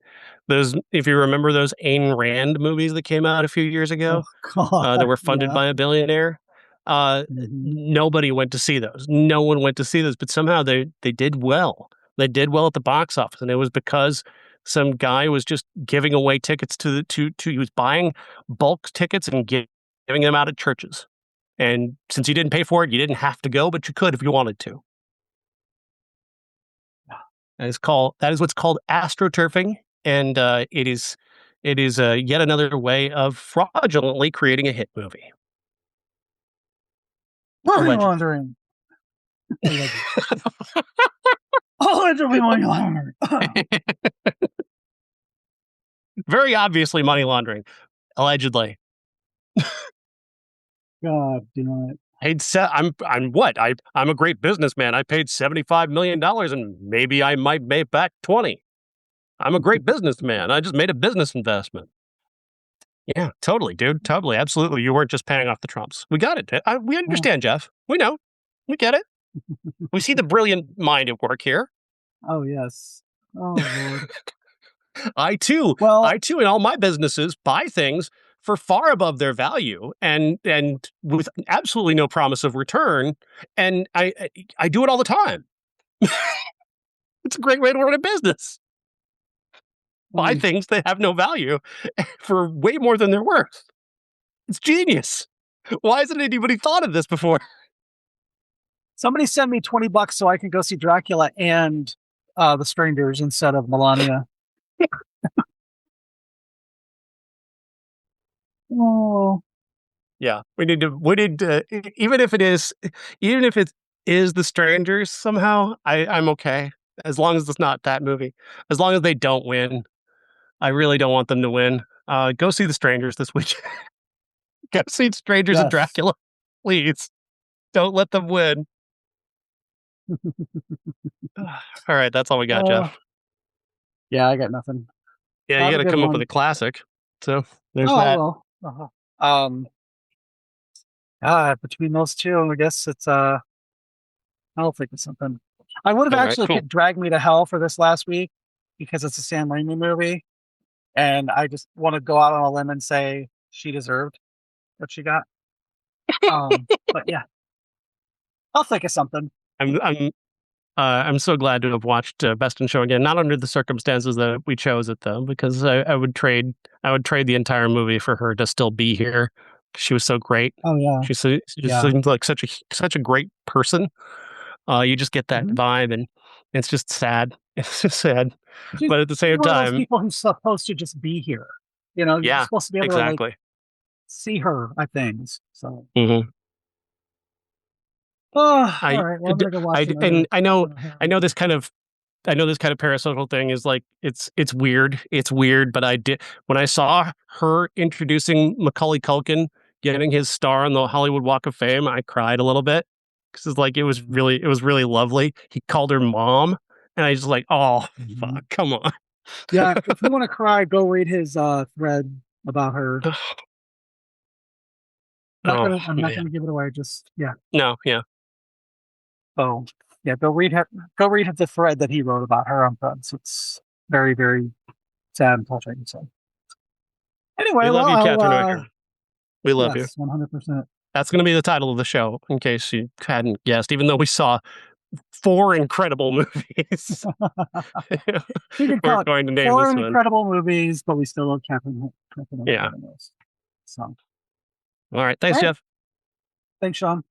those, if you remember those Ayn Rand movies that came out a few years ago, that were funded by a billionaire. Nobody went to see those. No one went to see those, but somehow they did well. They did well at the box office, and it was because some guy was just giving away tickets he was buying bulk tickets and giving them out at churches. And since you didn't pay for it, you didn't have to go, but you could if you wanted to. That is what's called astroturfing, and it is yet another way of fraudulently creating a hit movie. Money laundering. Allegedly money laundering. Very obviously money laundering. Allegedly. God damn it. I'm a great businessman. I paid $75 million and maybe I might make back 20. I'm a great businessman. I just made a business investment. Yeah, totally, dude. Totally. Absolutely. You weren't just paying off the Trumps. We got it. We understand, Jeff. We know. We get it. We see the brilliant mind at work here. Oh, yes. Oh, Lord. I too, in all my businesses, buy things for far above their value and with absolutely no promise of return. And I do it all the time. It's a great way to run a business. Buy things that have no value for way more than they're worth. It's genius. Why hasn't anybody thought of this before? Somebody send me $20 so I can go see Dracula and The Strangers instead of Melania. Oh. Yeah, we need to, even if it is The Strangers somehow, I'm okay. As long as it's not that movie. As long as they don't win. I really don't want them to win. Go see The Strangers this week. Go see Strangers and Dracula. Please. Don't let them win. All right, that's all we got, Jeff. Yeah, I got nothing. Yeah, you got to come up with a classic. So there's that. Well. Between those two, I guess it's I'll think of something. I would have actually picked Drag Me to Hell for this last week because it's a Sam Raimi movie, and I just want to go out on a limb and say she deserved what she got. But yeah, I'll think of something. I'm so glad to have watched Best in Show again. Not under the circumstances that we chose it though, because I would trade the entire movie for her to still be here. She was so great. Oh yeah, she seems like such a great person. You just get that vibe, and it's just sad. It's just sad, but at the same time, those people who's supposed to just be here. You know, you're supposed to be able to like, see her at things. So. Oh, all right. Well, I'm gonna go watch and I know this kind of parasocial thing is like it's weird. It's weird, but when I saw her introducing Macaulay Culkin getting his star on the Hollywood Walk of Fame, I cried a little bit because it's like it was really lovely. He called her mom, and I just like, oh fuck, come on. Yeah, if you want to cry, go read his thread about her. I'm not gonna give it away. Just No, yeah. Oh, yeah. Go read the thread that he wrote about her on Threads. It's very, very sad and touching. So, anyway, we love you, Catherine Wicker. We love you. 100%. That's going to be the title of the show, in case you hadn't guessed. Even though we saw 4 incredible movies, we're going to name 4 this one. incredible movies, but we still love Catherine. Yeah. So, all right. Thanks, Jeff. Thanks, Sean.